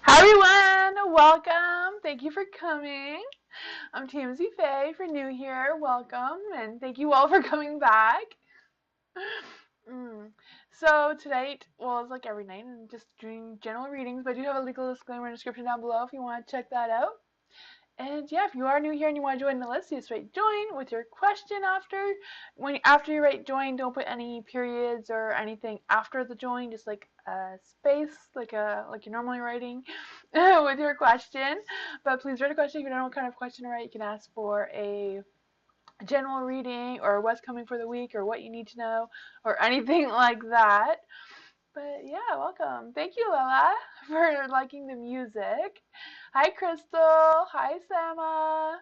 Hi everyone, welcome. Thank you for coming. I'm TAMSY FAE. If you're new here, welcome, and thank you all for coming back. So tonight, well, it's like every night, I'm just doing general readings, but I do have a legal disclaimer in the description down below if you want to check that out. And yeah, if you are new here and you want to join the list, you just write join with your question after. After you write join, don't put any periods or anything after the join, just like a space, like you're normally writing with your question. But please write a question. If you don't know what kind of question to write, you can ask for a general reading or what's coming for the week or what you need to know or anything like that. But yeah, welcome. Thank you, Lila, for liking the music. Hi, Crystal. Hi, Sama.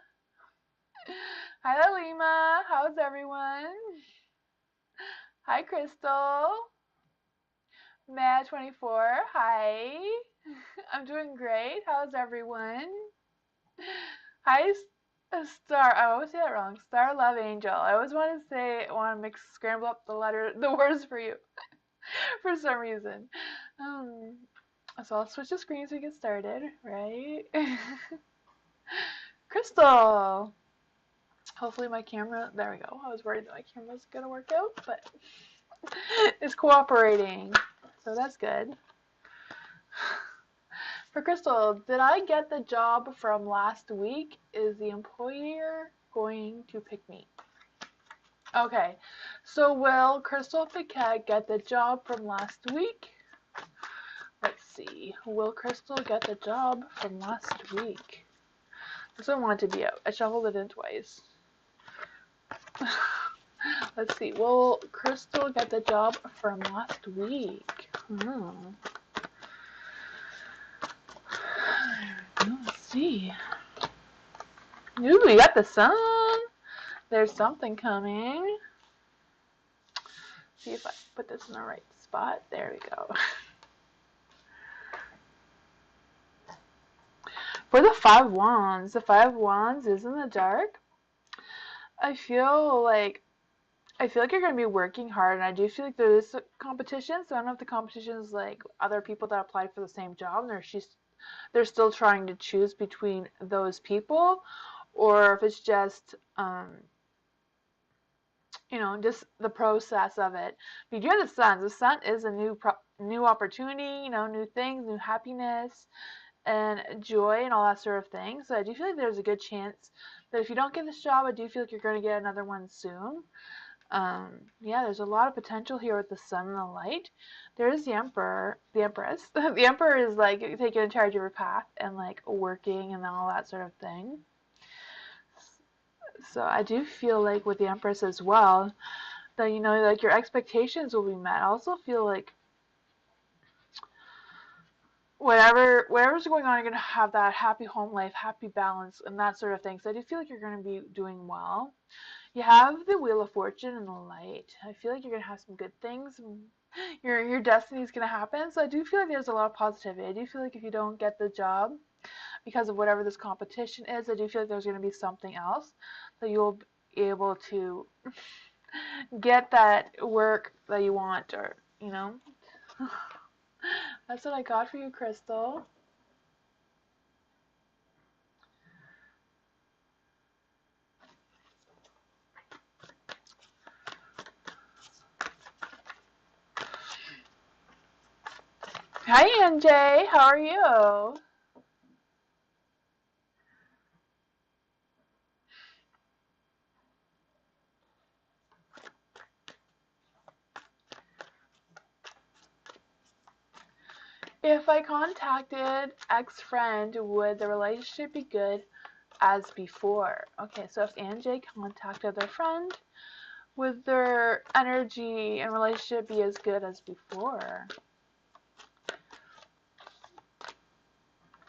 Hi, Lalima. How's everyone? Hi, Crystal. Mad24. Hi. I'm doing great. How's everyone? Hi, Star. I always say that wrong. Star Love Angel. I always want to scramble up the words for you for some reason. So I'll switch the screen so we get started, right? Crystal! Hopefully my camera, there we go. I was worried that my camera's gonna work out, but it's cooperating, so that's good. For Crystal, did I get the job from last week? Is the employer going to pick me? Okay, so will Crystal Paquette get the job from last week? Let's see. Will Crystal get the job from last week? This one wanted to be out. I shuffled it in twice. Let's see. Will Crystal get the job from last week? Let's see. Ooh, we got the sun. There's something coming. See if I put this in the right spot. There we go. For the Five Wands is in the dark. I feel like you're going to be working hard, and I do feel like there is a competition. So I don't know if the competition is like other people that applied for the same job, and they're still trying to choose between those people, or if it's just just the process of it. But you have the sun. The sun is a new opportunity, new things, new happiness. and joy and all that sort of thing. So I do feel like there's a good chance that if you don't get this job, I do feel like you're going to get another one soon. Yeah, there's a lot of potential here with the sun and the light. There's the emperor, the empress. The emperor is like taking in charge of your path and like working and all that sort of thing. So I do feel like with the empress as well, that like your expectations will be met. I also feel like whatever's going on, you're gonna have that happy home life, happy balance, and that sort of thing. So I do feel like you're gonna be doing well. You have the Wheel of Fortune and the Light. I feel like you're gonna have some good things. Your destiny is gonna happen. So I do feel like there's a lot of positivity. I do feel like if you don't get the job because of whatever this competition is, I do feel like there's gonna be something else that you'll be able to get that work that you want, or That's what I got for you, Crystal. Hi, NJ. How are you? If I contacted ex-friend, would the relationship be good as before? Okay, so if NJ contacted their friend, would their energy and relationship be as good as before?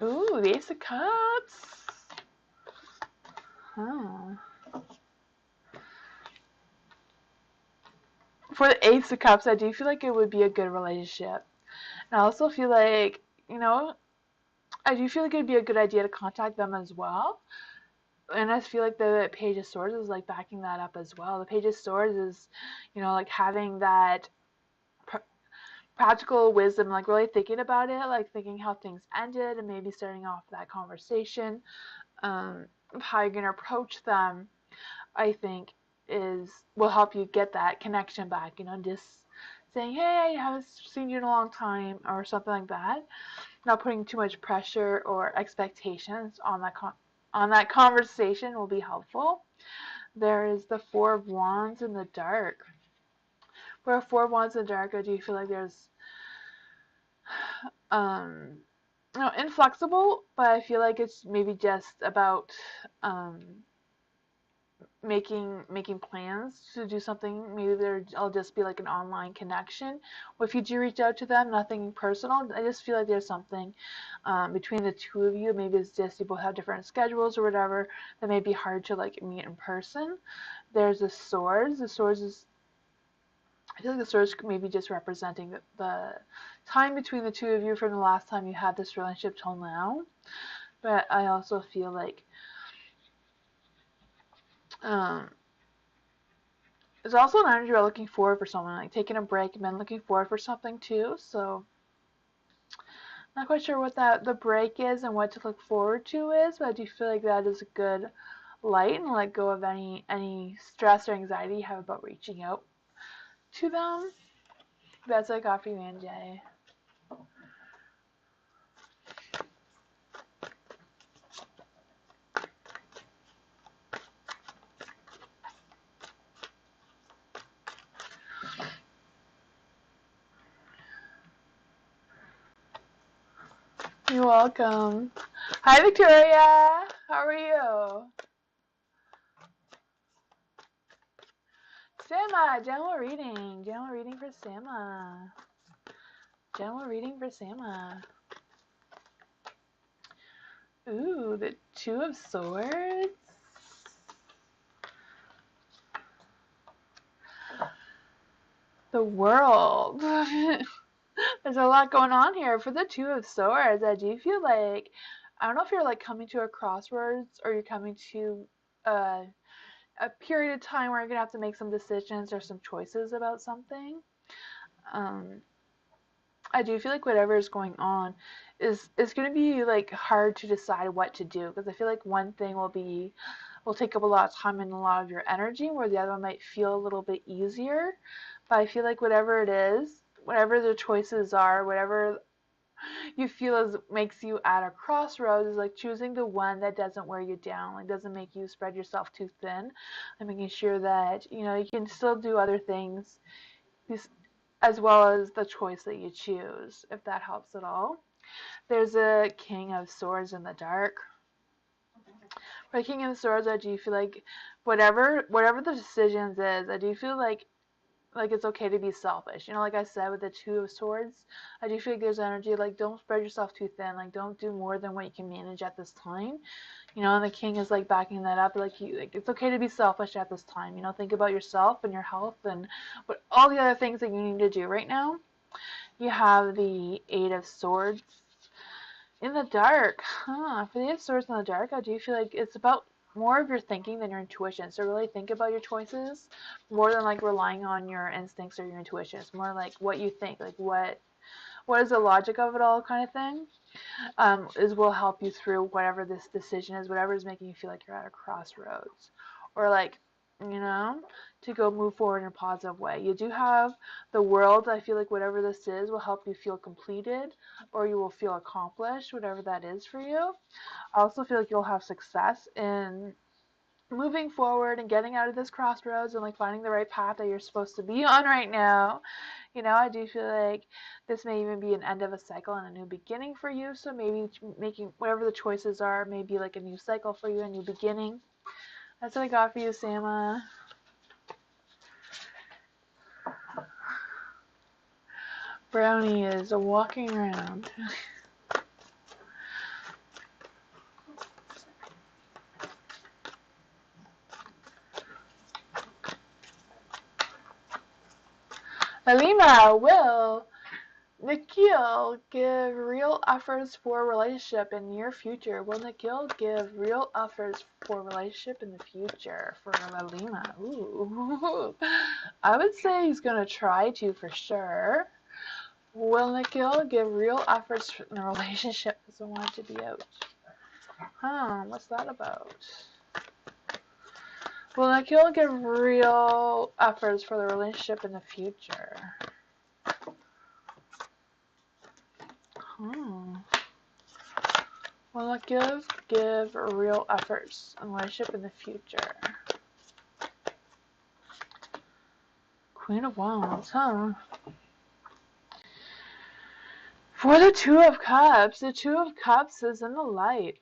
Ooh, the Ace of Cups. Huh. For the Ace of Cups, I do feel like it would be a good relationship. And I also feel like, I do feel like it'd be a good idea to contact them as well. And I feel like the Page of Swords is like backing that up as well. The Page of Swords is, like having that practical wisdom, like really thinking about it, like thinking how things ended and maybe starting off that conversation, how you're going to approach them, I think will help you get that connection back, just saying, hey, I haven't seen you in a long time, or something like that. Not putting too much pressure or expectations on that conversation will be helpful. There is the Four of Wands in the dark. For a Four of Wands in the dark, I do feel like there's inflexible, but I feel like it's maybe just about making plans to do something. Maybe there'll just be like an online connection. Or if you do reach out to them, nothing personal. I just feel like there's something between the two of you. Maybe it's just you both have different schedules or whatever that may be hard to like meet in person. There's the Swords. The Swords is, I feel like the Swords may be just representing the time between the two of you from the last time you had this relationship till now. But I also feel like there's also an energy about looking forward for someone, like taking a break and then looking forward for something too. So not quite sure what the break is and what to look forward to is, but I do feel like that is a good light and let go of any stress or anxiety you have about reaching out to them. That's what I got for you, NJ. You're welcome. Hi, Victoria. How are you? Sama, general reading. General reading for Sama. General reading for Sama. Ooh, the Two of Swords. The World. There's a lot going on here. For the Two of Swords, I do feel like, I don't know if you're like coming to a crossroads or you're coming to a period of time where you're going to have to make some decisions or some choices about something. I do feel like whatever is going on is going to be like hard to decide what to do, because I feel like one thing will take up a lot of time and a lot of your energy, where the other one might feel a little bit easier. But I feel like whatever it is, whatever the choices are, whatever you feel as makes you at a crossroads is like choosing the one that doesn't wear you down, like doesn't make you spread yourself too thin, and making sure that you can still do other things as well as the choice that you choose, if that helps at all. There's a King of Swords in the dark. For the King of Swords, I do feel like whatever the decisions is, I do feel like it's okay to be selfish. Like I said with the Two of Swords, I do feel like there's energy like don't spread yourself too thin, like don't do more than what you can manage at this time. And the King is like backing that up, like it's okay to be selfish at this time. Think about yourself and your health and all the other things that you need to do right now. You have the Eight of Swords in the dark. For the Eight of Swords in the dark, I do feel like it's about more of your thinking than your intuition. So really think about your choices more than like relying on your instincts or your intuition. It's more like what you think, like what is the logic of it all kind of thing. Will help you through whatever this decision is, whatever is making you feel like you're at a crossroads, or like to go move forward in a positive way. You do have the World. I feel like whatever this is will help you feel completed, or you will feel accomplished, whatever that is for you. I also feel like you'll have success in moving forward and getting out of this crossroads and like finding the right path that you're supposed to be on right now. I do feel like this may even be an end of a cycle and a new beginning for you. So maybe making whatever the choices are, maybe like a new cycle for you, a new beginning. That's what I got for you, Sama. Brownie is walking around. Alima, will Nikhil give real efforts for relationship in near future? Will Nikhil give real efforts for relationship in the future for Alima? Ooh. I would say he's going to try to for sure. Will Nikhil give real efforts in a relationship? Doesn't want to be out. What's that about? Will Nikhil give real efforts for the relationship in the future? Will Nikhil give real efforts in relationship in the future? Queen of Wands, For the Two of Cups, the Two of Cups is in the light.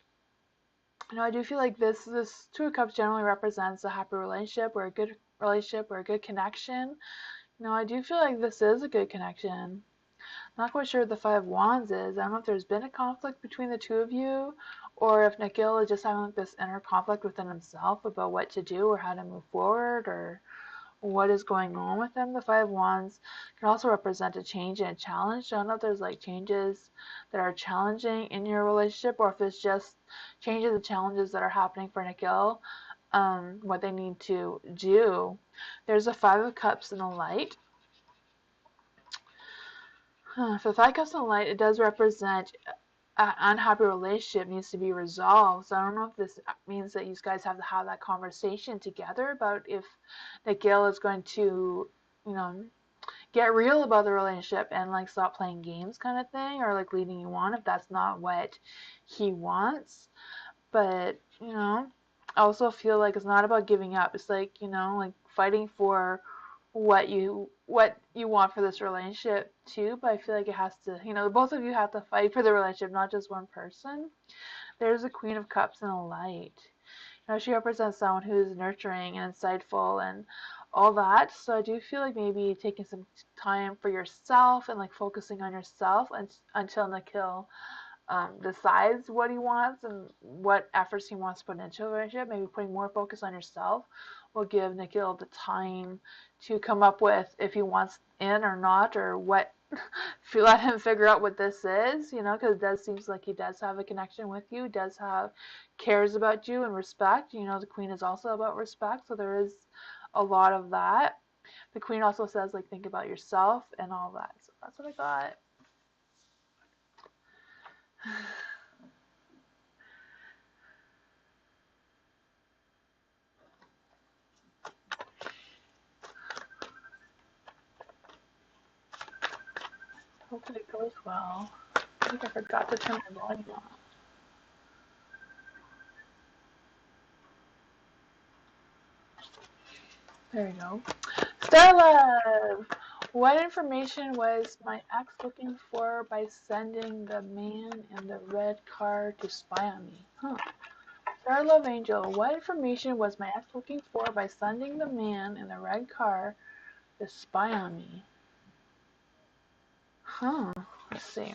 I do feel like this Two of Cups generally represents a happy relationship or a good relationship or a good connection. I do feel like this is a good connection. Not quite sure what the Five of Wands is. I don't know if there's been a conflict between the two of you, or if Nikhil is just having like this inner conflict within himself about what to do or how to move forward or what is going on with him. The Five of Wands can also represent a change and a challenge. I don't know if there's like changes that are challenging in your relationship, or if it's just changes and challenges that are happening for Nikhil, what they need to do. There's a Five of Cups in the light. For the Five of Cups in the light, it does represent an unhappy relationship needs to be resolved. So I don't know if this means that you guys have to have that conversation together about if Nikhil is going to, get real about the relationship and like stop playing games kind of thing, or like leading you on if that's not what he wants. But I also feel like it's not about giving up. It's like like fighting for what you want for this relationship too. But I feel like it has to, both of you have to fight for the relationship, not just one person. There's a Queen of Cups in the light. She represents someone who's nurturing and insightful and all that. So I do feel like maybe taking some time for yourself and like focusing on yourself until Nikhil decides what he wants and what efforts he wants to put into a relationship. Maybe putting more focus on yourself will give Nikhil the time to come up with if he wants in or not, or what. If you let him figure out what this is, because it does seems like he does have a connection with you, cares about you and respect. The Queen is also about respect, so there is a lot of that. The Queen also says like think about yourself and all that. So that's what I got. Hopefully it goes well. think I forgot to turn my volume on. There we go. Star Love! What information was my ex looking for by sending the man in the red car to spy on me? Huh. Star Love Angel, what information was my ex looking for by sending the man in the red car to spy on me? Huh. Let's see.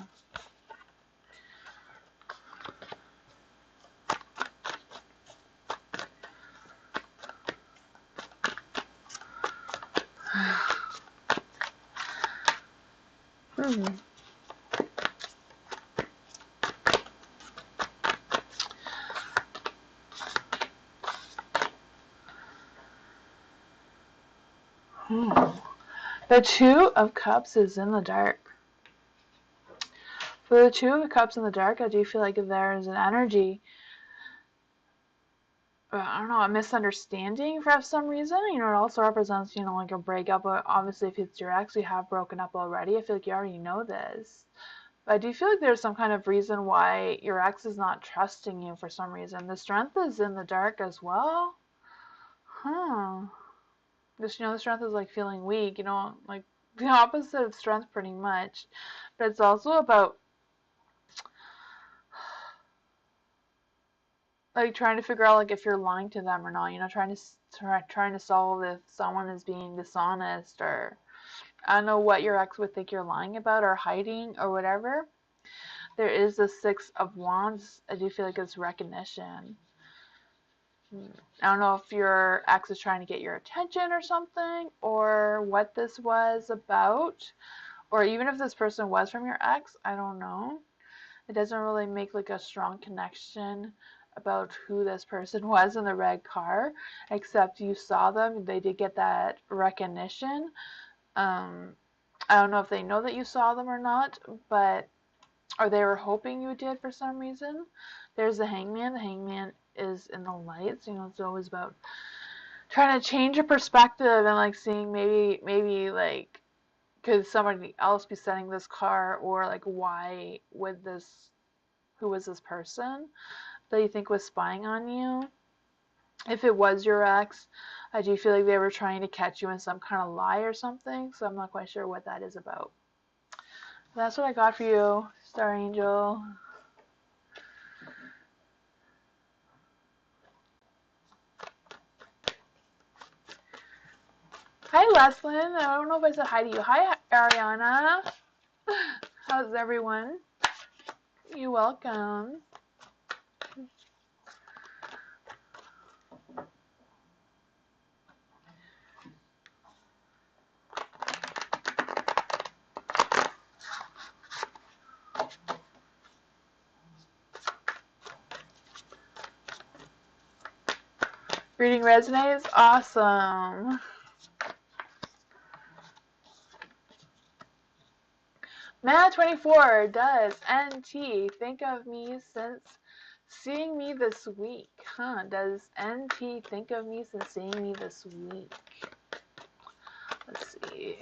The Two of Cups is in the dark. For the Two of Cups in the dark, I do feel like there's an energy, I don't know, a misunderstanding for some reason. You know, it also represents, you know, like a breakup. But obviously, if it's your ex, you have broken up already. I feel like you already know this. But I do feel like there's some kind of reason why your ex is not trusting you for some reason. The Strength is in the dark as well. Huh. Just, you know, the Strength is like feeling weak, you know, like the opposite of strength pretty much. But it's also about like trying to figure out like if you're lying to them or not, you know, trying to solve if someone is being dishonest, or I don't know what your ex would think you're lying about or hiding or whatever. There is the Six of Wands. I do feel like it's recognition. I don't know if your ex is trying to get your attention or something, or what this was about, or even if this person was from your ex, I don't know. It doesn't really make like a strong connection about who this person was in the red car, except you saw them. They did get that recognition. I don't know if they know that you saw them or not, but or they were hoping you did for some reason. There's the Hangman. The Hangman is in the lights. You know, it's always about trying to change your perspective and like seeing maybe like could somebody else be setting this car, or like why would this, who was this person that you think was spying on you? If it was your ex, I do feel like they were trying to catch you in some kind of lie or something, so I'm not quite sure what that is about. That's what I got for you, Star Angel. Hi, Leslyn. I don't know if I said hi to you. Hi, Ariana. How's everyone? You're welcome. Reading resonates? Awesome. Matt24, does NT think of me since seeing me this week? Huh, does NT think of me since seeing me this week? Let's see.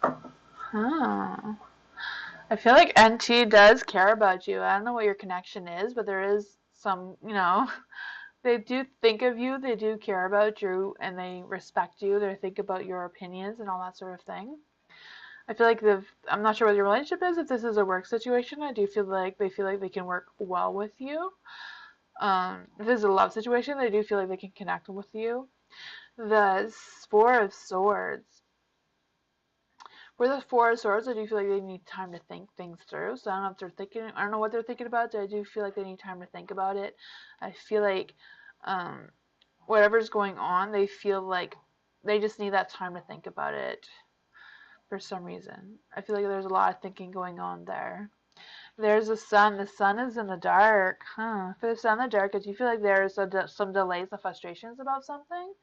Huh. I feel like NT does care about you. I don't know what your connection is, but there is some, you know, they do think of you, they do care about you, and they respect you. They think about your opinions and all that sort of thing. I feel like I'm not sure what your relationship is. If this is a work situation, I do feel like they can work well with you. If this is a love situation, they do feel like they can connect with you. The Four of Swords. For the Four of Swords, I do feel like they need time to think things through. So I don't know if they're thinking, I don't know what they're thinking about. I do feel like they need time to think about it. I feel like whatever's going on, they feel like they just need that time to think about it for some reason. I feel like there's a lot of thinking going on there. There's the Sun. The Sun is in the dark. Huh. For the Sun in the dark, I do feel like there's some delays and frustrations about something.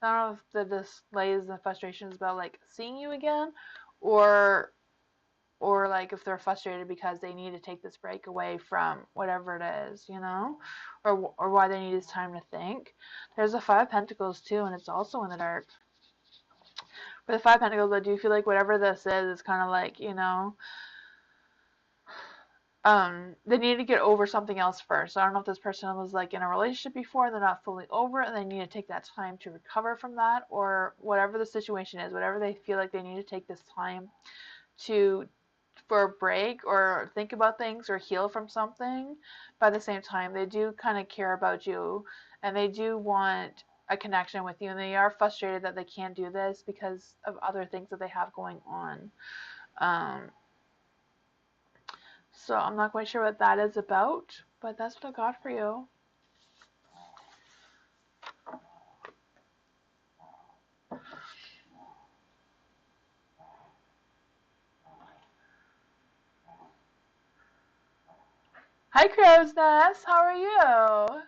I don't know if the delays and frustrations about like seeing you again, or or like if they're frustrated because they need to take this break away from whatever it is, you know, or why they need this time to think. There's a Five of Pentacles too, and it's also in the dark. For the Five of Pentacles, I do feel like whatever this is kind of like, you know, they need to get over something else first. I don't know if this person was like in a relationship before and they're not fully over it and they need to take that time to recover from that, or whatever the situation is, whatever they feel like they need to take this time to for a break or think about things or heal from something. By the same time, they do kind of care about you and they do want a connection with you, and they are frustrated that they can't do this because of other things that they have going on. So I'm not quite sure what that is about, but that's what I got for you. Hi, Crow's Nest. How are you?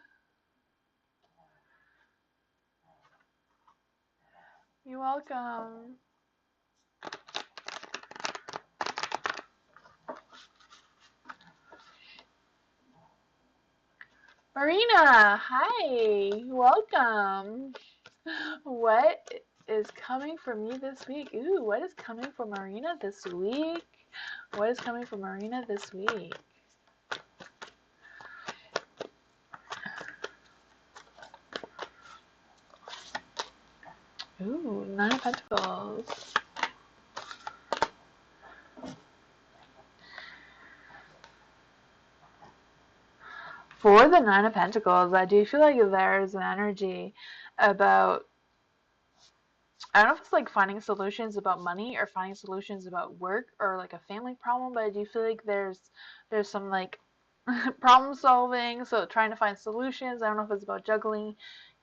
You're welcome. Marina, hi. Welcome. What is coming for me this week? Ooh, what is coming for Marina this week? What is coming for Marina this week? Ooh, Nine of Pentacles. For the Nine of Pentacles, I do feel like there's an energy about, I don't know if it's like finding solutions about money or finding solutions about work or like a family problem, but I do feel like there's some like problem solving, so trying to find solutions. I don't know if it's about juggling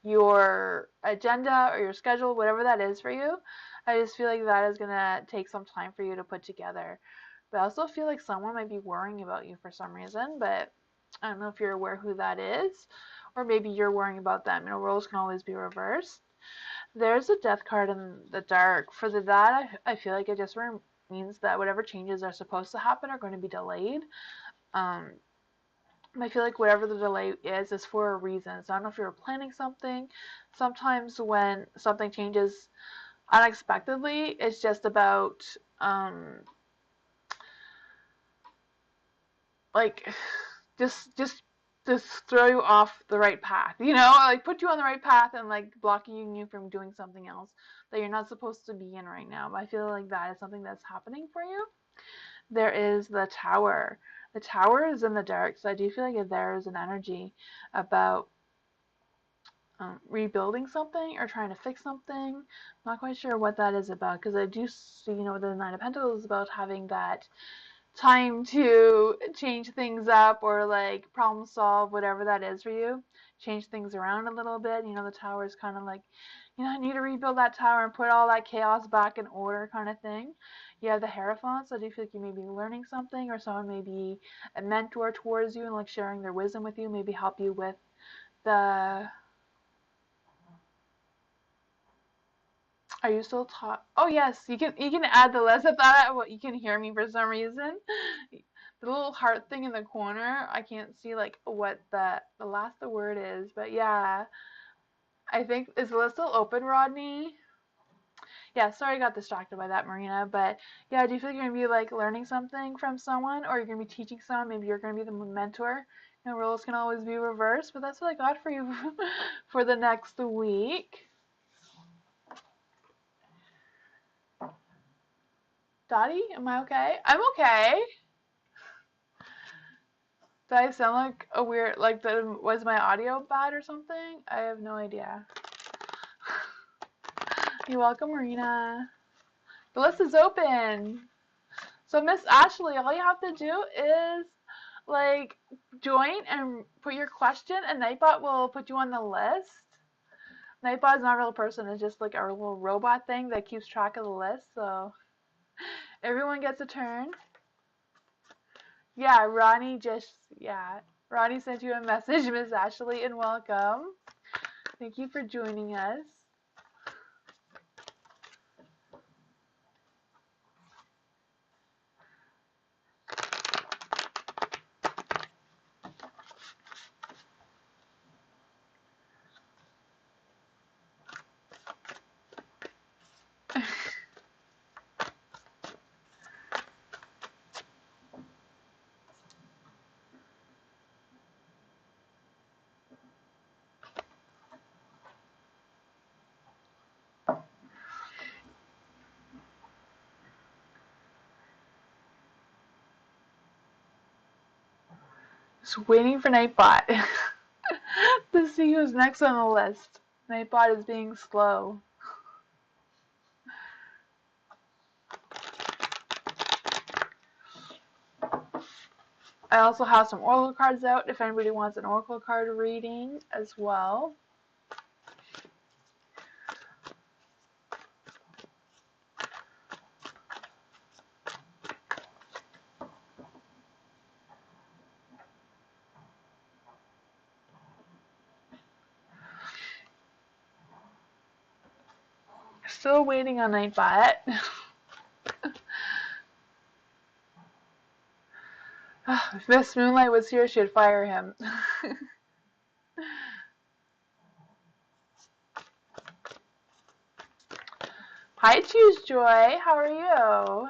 your agenda or your schedule, whatever that is for you. I just feel like that is gonna take some time for you to put together. But I also feel like someone might be worrying about you for some reason, but I don't know if you're aware who that is, or maybe you're worrying about them. You know, roles can always be reversed. There's a death card in the dark. For that, I feel like it just means that whatever changes are supposed to happen are going to be delayed. I feel like whatever the delay is for a reason. So I don't know if you're planning something. Sometimes when something changes unexpectedly, it's just about like just throw you off the right path, you know, like put you on the right path and like blocking you from doing something else that you're not supposed to be in right now. But I feel like that is something that's happening for you. There is the Tower. The Tower is in the dark, so I do feel like there is an energy about rebuilding something or trying to fix something. I'm not quite sure what that is about, because I do see, you know, the Nine of Pentacles is about having that time to change things up or like problem solve, whatever that is for you. Change things around a little bit. You know, the Tower is kind of like, you know, I need to rebuild that tower and put all that chaos back in order kind of thing. You have the Hierophant, so I do feel like you may be learning something, or someone may be a mentor towards you and like sharing their wisdom with you, maybe help you with the. Are you still talk? Oh yes, you can add the list. I thought you can hear me for some reason. The little heart thing in the corner, I can't see like what the last the word is, but yeah, I think is the list still open, Rodney? Yeah, sorry I got distracted by that, Marina. But yeah, do you feel like you're gonna be like learning something from someone, or you're gonna be teaching someone? Maybe you're gonna be the mentor. You know, roles can always be reversed, but that's what I got for you for the next week. Dottie, am I okay? I'm okay. Did I sound like a weird, like was my audio bad or something? I have no idea. You're welcome, Marina. The list is open. So Miss Ashley, all you have to do is like join and put your question, and Nightbot will put you on the list. Nightbot is not a real person, it's just like our little robot thing that keeps track of the list, so everyone gets a turn. Yeah, Ronnie sent you a message, Miss Ashley, and welcome. Thank you for joining us. Just waiting for Nightbot to see who's next on the list. Nightbot is being slow. I also have some oracle cards out if anybody wants an oracle card reading as well. Still waiting on Nightbot. If Miss Moonlight was here, she'd fire him. Hi, Choose Joy. How are you?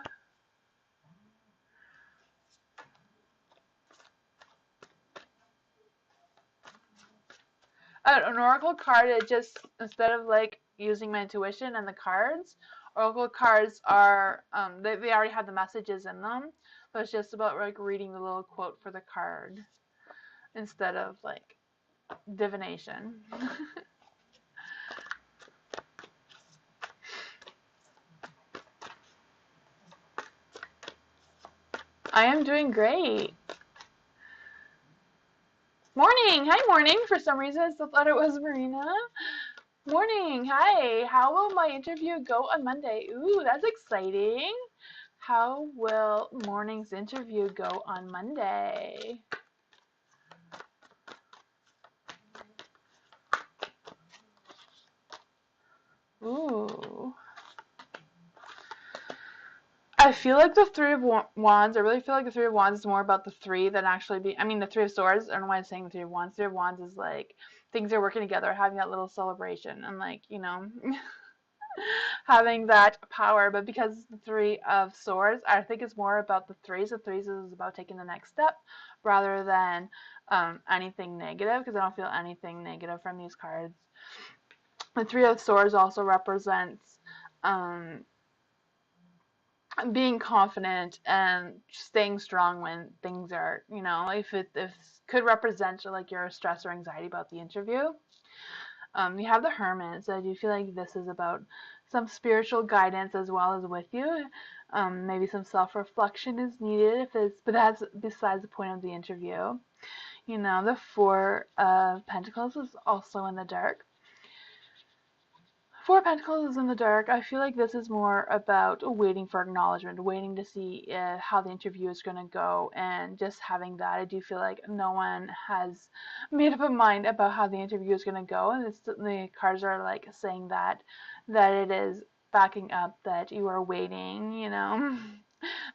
An oracle card, it just, instead of like using my intuition and the cards, oracle cards are, they already have the messages in them. So it's just about like reading the little quote for the card instead of like divination. I am doing great. Morning. Hi, morning. For some reason, I still thought it was Marina. Morning. Hi. How will my interview go on Monday? Ooh, that's exciting. How will morning's interview go on Monday? Ooh. I feel like the Three of Wands, I really feel like the Three of Wands is more about the three than actually the Three of Swords, I don't know why I'm saying the Three of Wands. Three of Wands is like things are working together, having that little celebration and like, you know, having that power. But because the Three of Swords, I think it's more about the threes. The threes is about taking the next step rather than anything negative, because I don't feel anything negative from these cards. The Three of Swords also represents being confident and staying strong when things are, you know, if could represent like your stress or anxiety about the interview. You have the Hermit, so I do feel like this is about some spiritual guidance as well as with you. Maybe some self-reflection is needed, but that's besides the point of the interview. You know, the Four of Pentacles is also in the dark. Four of Pentacles is in the dark. I feel like this is more about waiting for acknowledgement, waiting to see how the interview is going to go, and just having that. I do feel like no one has made up a mind about how the interview is going to go, and the cards are like saying that it is backing up that you are waiting, you know.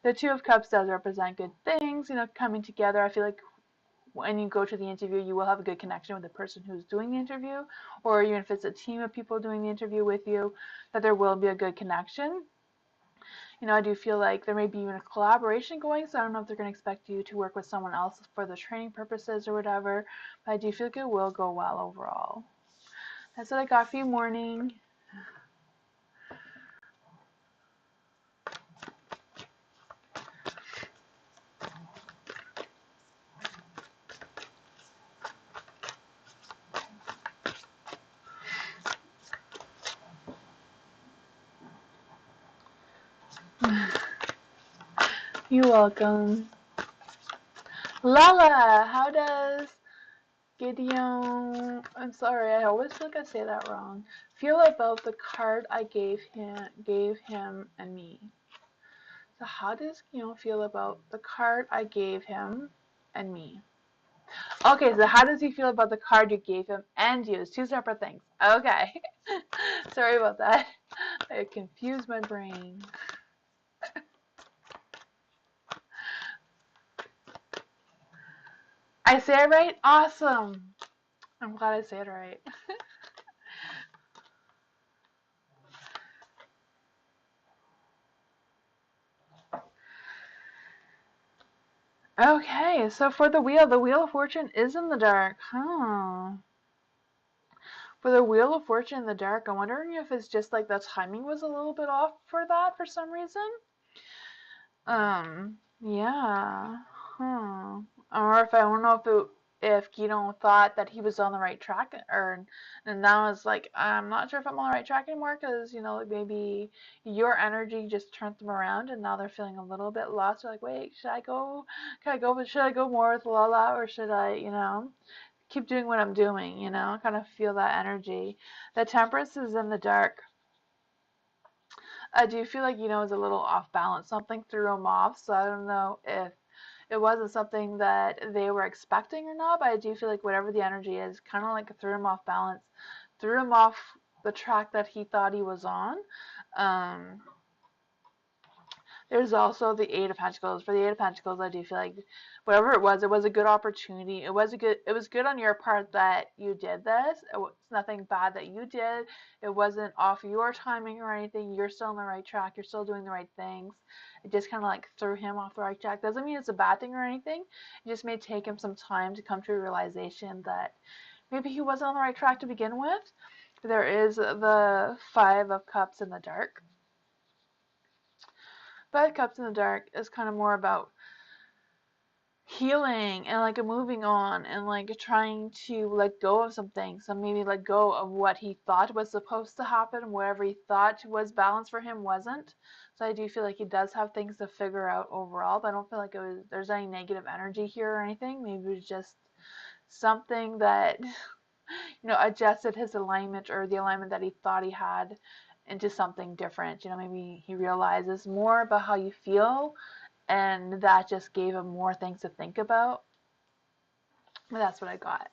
The Two of Cups does represent good things, you know, coming together. I feel like when you go to the interview, you will have a good connection with the person who's doing the interview, or even if it's a team of people doing the interview with you, that there will be a good connection. You know, I do feel like there may be even a collaboration going, so I don't know if they're going to expect you to work with someone else for the training purposes or whatever, but I do feel like it will go well overall. That's what I got for you, morning. You're welcome. Lala, how does Gideon, I'm sorry, I always feel like I say that wrong, feel about the card I gave him and me? So how does Gideon feel about the card I gave him and me? Okay, so how does he feel about the card you gave him and you? It's two separate things. Okay. Sorry about that. I confused my brain. I say it right? Awesome. I'm glad I say it right. Okay, so for the Wheel of Fortune is in the dark. Huh. For the Wheel of Fortune in the dark, I'm wondering if it's just like the timing was a little bit off for that for some reason. Yeah. Huh. Or if I don't know if thought that he was on the right track, and now it's like I'm not sure if I'm on the right track anymore, because like maybe your energy just turned them around and now they're feeling a little bit lost. They're like, wait, should I go? But should I go more with Lala, or should I keep doing what I'm doing? Kind of feel that energy. The Temperance is in the dark. I do feel like is a little off balance. Something threw him off, so I don't know if it wasn't something that they were expecting or not, but I do feel like whatever the energy is, kind of like threw him off balance, threw him off the track that he thought he was on. Um, there's also the Eight of Pentacles. For the Eight of Pentacles, I do feel like whatever it was a good opportunity. It was good on your part that you did this. It's nothing bad that you did. It wasn't off your timing or anything. You're still on the right track. You're still doing the right things. It just kind of like threw him off the right track. Doesn't mean it's a bad thing or anything. It just may take him some time to come to a realization that maybe he wasn't on the right track to begin with. There is the Five of Cups in the dark. Five Cups in the dark is kind of more about healing and like moving on and like trying to let go of some things. So maybe let go of what he thought was supposed to happen, whatever he thought was balanced for him wasn't. So I do feel like he does have things to figure out overall, but I don't feel like there's any negative energy here or anything. Maybe it was just something that adjusted his alignment, or the alignment that he thought he had, into something different. Maybe he realizes more about how you feel, and that just gave him more things to think about. But that's what I got.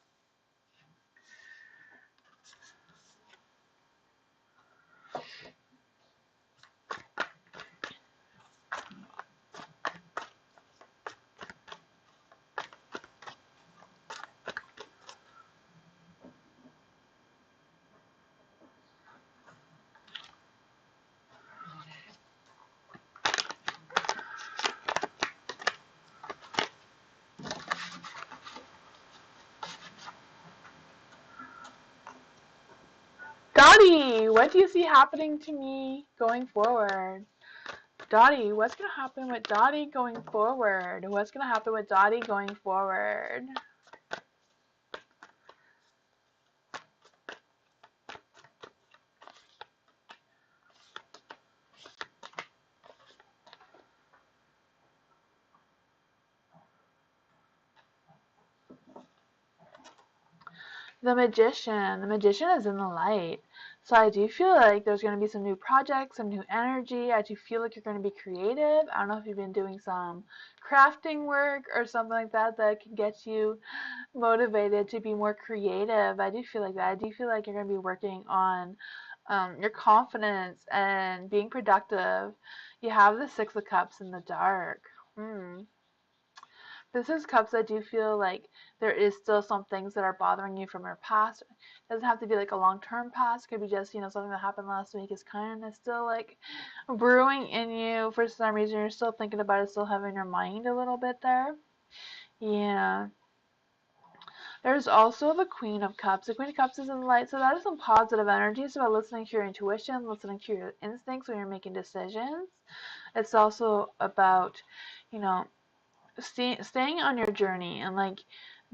Dottie, what do you see happening to me going forward? Dottie, what's going to happen with Dottie going forward? What's going to happen with Dottie going forward? The Magician. The Magician is in the light. So I do feel like there's going to be some new projects, some new energy. I do feel like you're going to be creative. I don't know if you've been doing some crafting work or something like that can get you motivated to be more creative. I do feel like that. I do feel like you're going to be working on your confidence and being productive. You have the Six of Cups in the dark. This is Cups. I do feel like there is still some things that are bothering you from your past. It doesn't have to be like a long-term past. It could be just, something that happened last week is kind of still like brewing in you for some reason. You're still thinking about it, still having your mind a little bit there. Yeah. There's also the Queen of Cups. The Queen of Cups is in the light, so that is some positive energy. It's about listening to your intuition, listening to your instincts when you're making decisions. It's also about, staying on your journey and like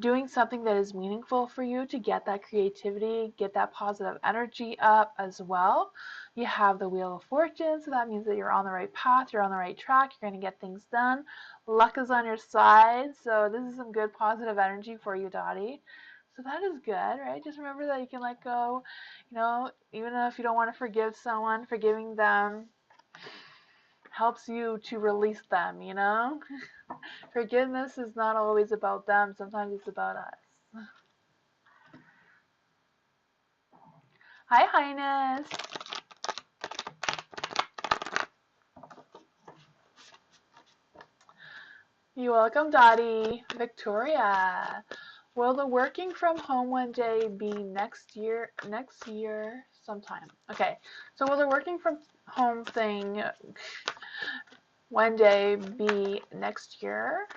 doing something that is meaningful for you to get that creativity, get that positive energy up as well. You have the Wheel of Fortune, so that means that you're on the right path, you're on the right track, you're going to get things done. Luck is on your side, so this is some good positive energy for you, Dottie. So that is good, right? Just remember that you can let go, even if you don't want to forgive someone, forgiving them helps you to release them, Forgiveness is not always about them. Sometimes it's about us. Hi, Highness. You're welcome, Dottie. Victoria. Will the working from home one day be next year? Next year sometime. Okay. So will the working from home thing one day be next year?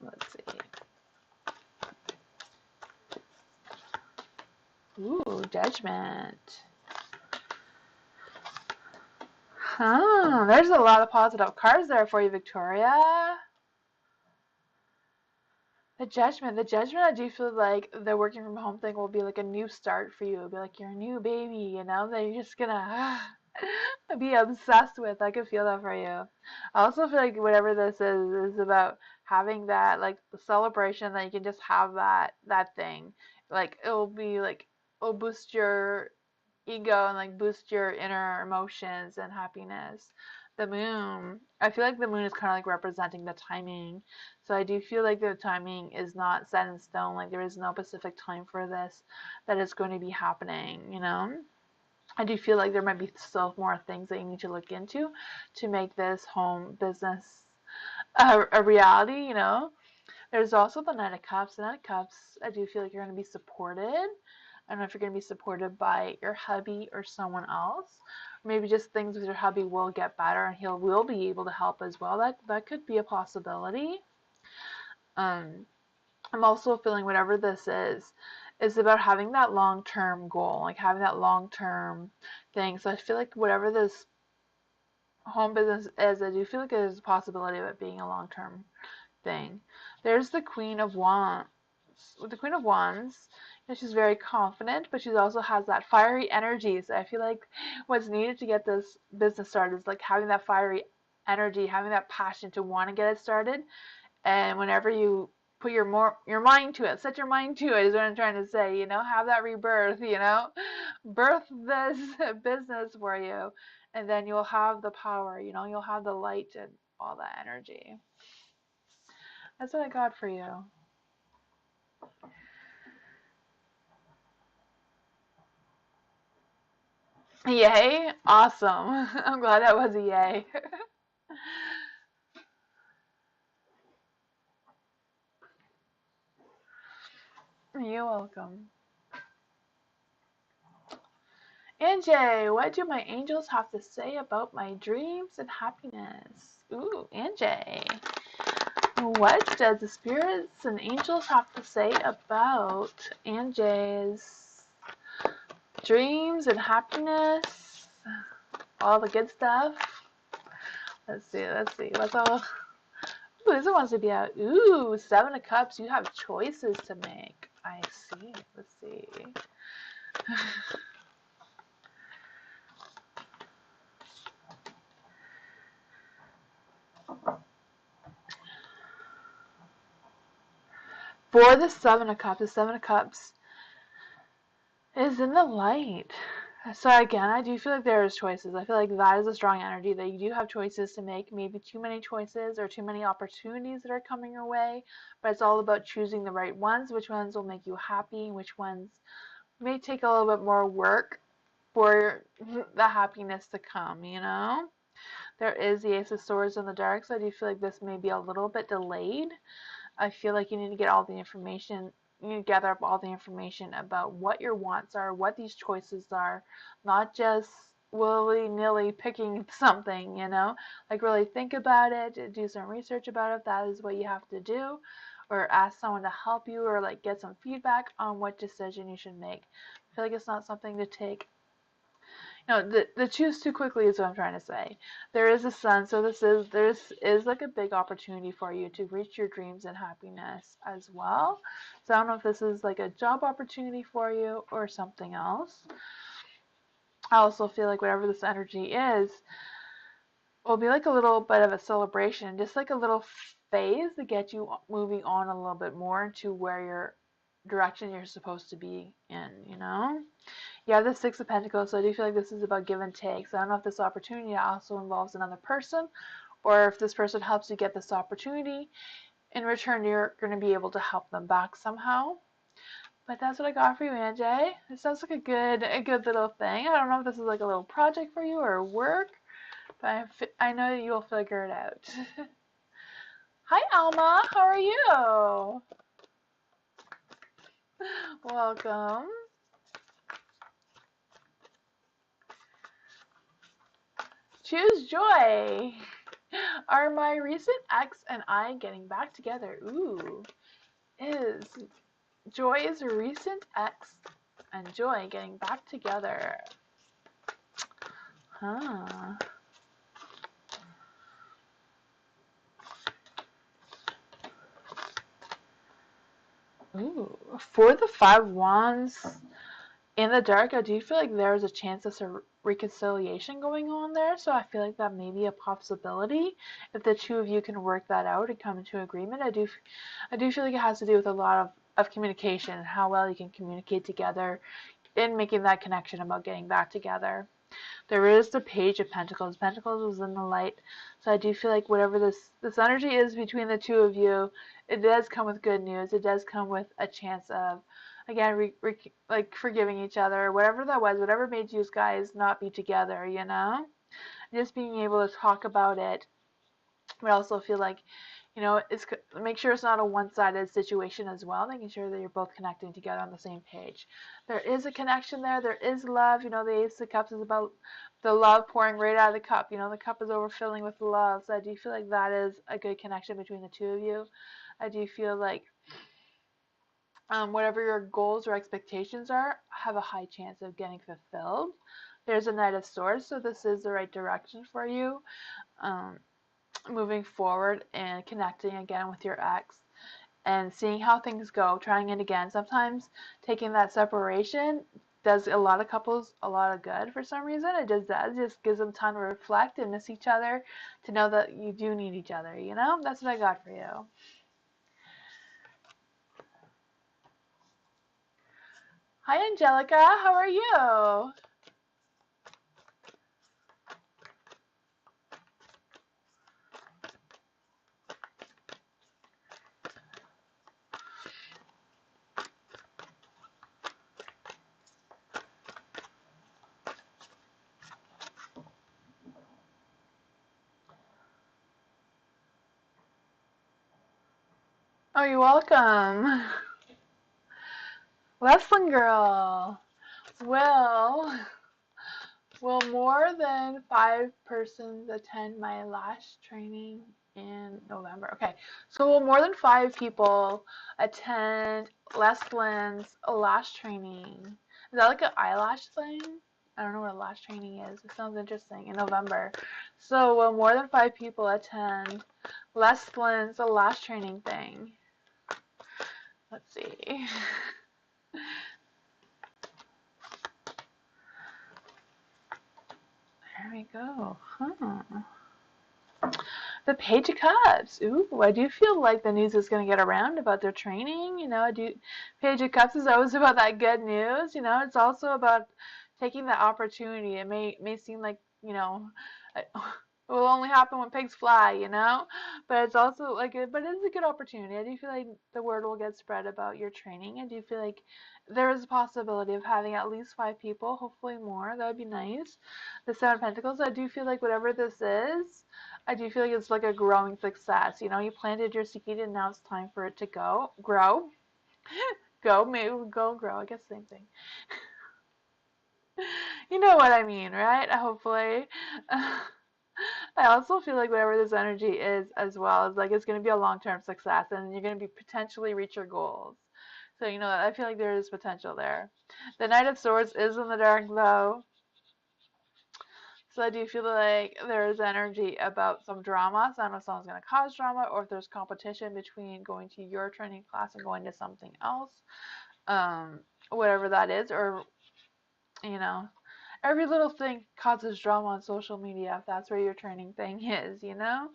Let's see. Ooh, Judgment. There's a lot of positive cards there for you, Victoria. The judgment, I do feel like the working from home thing will be like a new start for you. It'll be like your new baby, you know, that you're just gonna be obsessed with. I could feel that for you. I also feel like whatever this is about having that like celebration that you can just have that thing. Like it'll be like it'll boost your ego and like boost your inner emotions and happiness. The moon, I feel like the moon is kind of like representing the timing. So I do feel like the timing is not set in stone. Like there is no specific time for this that is going to be happening, you know? I do feel like there might be still more things that you need to look into to make this home business a reality, you know? There's also the Knight of Cups. The Knight of Cups, I do feel like you're going to be supported. I don't know if you're going to be supported by your hubby or someone else. Or maybe just things with your hubby will get better and will be able to help as well. That could be a possibility. I'm also feeling whatever this is about having that long-term goal, like having that long-term thing. So I feel like whatever this home business is, I do feel like there's a possibility of it being a long-term thing. There's the Queen of Wands. With the Queen of Wands, you know, she's very confident, but she also has that fiery energy. So I feel like what's needed to get this business started is like having that fiery energy, having that passion to want to get it started. And whenever you put your mind to it, set your mind to it is what I'm trying to say, you know, have that rebirth, you know, birth this business for you, and then you'll have the power, you know, you'll have the light and all that energy. That's what I got for you. Yay, awesome. I'm glad that was a yay. You're welcome. Anjay, what do my angels have to say about my dreams and happiness? Ooh, Anjay. What does the spirits and angels have to say about Anjay's dreams and happiness? All the good stuff. Let's see. What's all? Ooh, this one wants to be out. Ooh, Seven of Cups. You have choices to make. I see. Let's see. For the Seven of Cups is in the light. So again, I do feel like there is choices. I feel like that is a strong energy that you do have choices to make. Maybe too many choices or too many opportunities that are coming your way. But it's all about choosing the right ones. Which ones will make you happy? Which ones may take a little bit more work for the happiness to come, you know? There is the Ace of Swords in the dark, so I do feel like this may be a little bit delayed. I feel like you need to get all the information, you need to gather up all the information about what your wants are, what these choices are, not just willy-nilly picking something, you know? Like really think about it, do some research about it if that is what you have to do, or ask someone to help you, or like get some feedback on what decision you should make. I feel like it's not something to take the choose too quickly is what I'm trying to say. There is a sun, so this is like a big opportunity for you to reach your dreams and happiness as well. So I don't know if this is like a job opportunity for you or something else. I also feel like whatever this energy is will be like a little bit of a celebration, just like a little phase to get you moving on a little bit more to where your direction you're supposed to be in, you know? You have the Six of Pentacles, so I do feel like this is about give and take. So I don't know if this opportunity also involves another person, or if this person helps you get this opportunity. In return, you're going to be able to help them back somehow. But that's what I got for you, Anjay. It sounds like a good little thing. I don't know if this is like a little project for you or work, but I know you'll figure it out. Hi, Alma. How are you? Welcome. Choose joy. Are my recent ex and I getting back together? Ooh. Is Joy's recent ex and Joy getting back together? Huh. Ooh, for the Five Wands in the dark, I do feel like there's a chance of some reconciliation going on there. So I feel like that may be a possibility if the two of you can work that out and come into agreement. I do feel like it has to do with a lot of communication and how well you can communicate together in making that connection about getting back together. There is the Page of Pentacles. Pentacles was in the light. So I do feel like whatever this energy is between the two of you, it does come with good news. It does come with a chance of, again, like forgiving each other, whatever that was, whatever made you guys not be together, you know? Just being able to talk about it. But I also feel like, you know, make sure it's not a one-sided situation as well, making sure that you're both connecting together on the same page. There is a connection there. There is love. You know, the Ace of Cups is about the love pouring right out of the cup. You know, the cup is overfilling with love. So I do feel like that is a good connection between the two of you. I do feel like whatever your goals or expectations are, have a high chance of getting fulfilled. There's a Knight of Swords, so this is the right direction for you. Moving forward and connecting again with your ex and seeing how things go, trying it again. Sometimes taking that separation does a lot of couples a lot of good for some reason. It just does. It just gives them time to reflect and miss each other, to know that you do need each other, you know? That's what I got for you. Hi, Angelica. How are you? Oh, you're welcome. Wrestling girl. Well, will more than 5 persons attend my last training in November? Okay, so will more than 5 people attend Les Lynn's last training? Is that like an eyelash thing? I don't know what a lash training is. It sounds interesting. In November. So will more than 5 people attend Les Lynn's last training thing? Let's see. There we go. The Page of Cups. Ooh, I do feel like the news is going to get around about their training. You know, Page of Cups is always about that good news. You know, it's also about taking the opportunity. It may seem like, you know, it will only happen when pigs fly, you know, but it's also like, but it's a good opportunity. I do feel like the word will get spread about your training. I do feel like there is a possibility of having at least 5 people, hopefully more. That would be nice. The Seven of Pentacles. I do feel like whatever this is, I do feel like it's like a growing success. You know, you planted your seed and now it's time for it to grow, maybe go, grow. I guess same thing. You know what I mean, right? Hopefully. I also feel like whatever this energy is as well is like it's going to be a long-term success and you're going to be potentially reach your goals. So, you know, I feel like there is potential there. The Knight of Swords is in the dark though. So I do feel like there's energy about some drama. So I don't know if someone's going to cause drama or if there's competition between going to your training class and going to something else. Whatever that is, or, you know, every little thing causes drama on social media if that's where your training thing is, you know?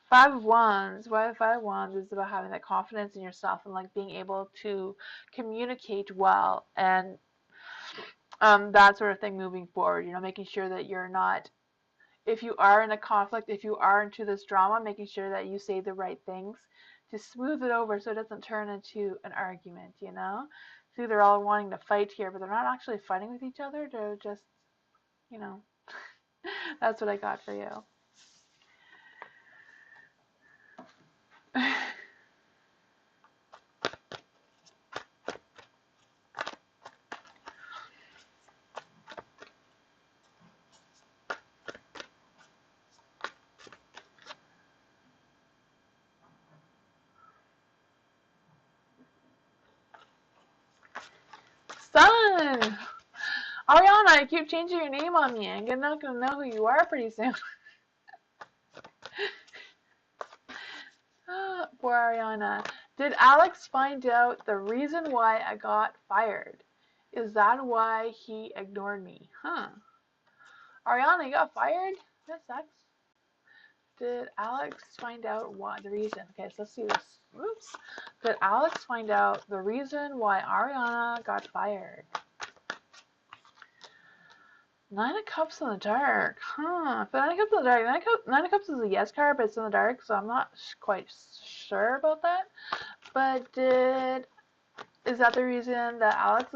Five of Wands. Why Five of Wands is about having that confidence in yourself and like being able to communicate well and that sort of thing moving forward, you know, making sure that you're not, if you are in a conflict, if you are into this drama, making sure that you say the right things to smooth it over so it doesn't turn into an argument, you know? So they're all wanting to fight here, but they're not actually fighting with each other. They're just, you know, that's what I got for you. Sun! Ariana, you keep changing your name on me. I'm not going to know who you are pretty soon. Poor Ariana. Did Alex find out the reason why I got fired? Is that why he ignored me? Huh. Ariana, you got fired? That sucks. Did Alex find out why the reason? Okay, so let's see this. Oops. Did Alex find out the reason why Ariana got fired? Nine of Cups in the dark. Huh. For Nine of Cups in the dark. Nine of Cups is a yes card, but it's in the dark, so I'm not quite sure about that. But is that the reason that Alex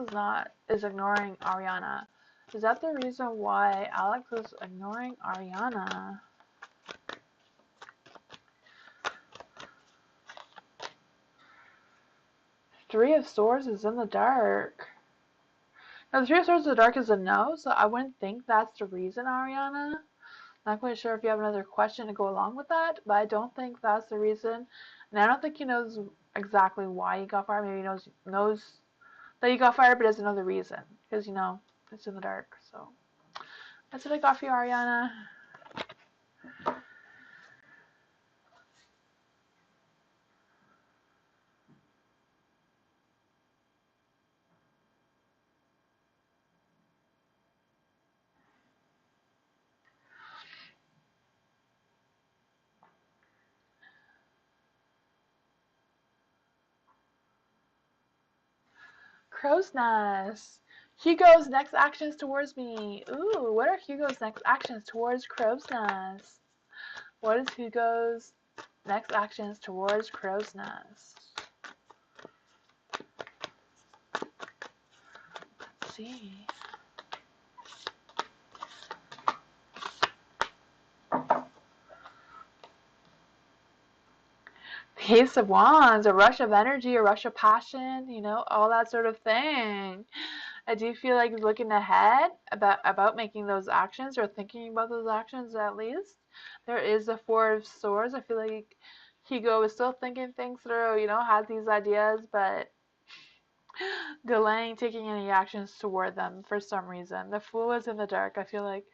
is ignoring Ariana? Is that the reason why Alex is ignoring Ariana? Three of Swords is in the dark. Now, the Three of Swords in the dark is a no, so I wouldn't think that's the reason, Ariana. Not quite sure if you have another question to go along with that, but I don't think that's the reason. And I don't think he knows exactly why he got fired. Maybe he knows that he got fired, but doesn't know the reason. Because, it's in the dark. So that's what I got for you, Ariana. Crow's Nest. Hugo's next actions towards me. Ooh, what are Hugo's next actions towards Crow's Nest? What is Hugo's next actions towards Crow's Nest? Let's see. Ace of Wands, a rush of energy, a rush of passion, all that sort of thing. I do feel like he's looking ahead about making those actions or thinking about those actions at least. There is the Four of Swords. I feel like Hugo is still thinking things through, has these ideas, but delaying taking any actions toward them for some reason. The Fool is in the dark. I feel like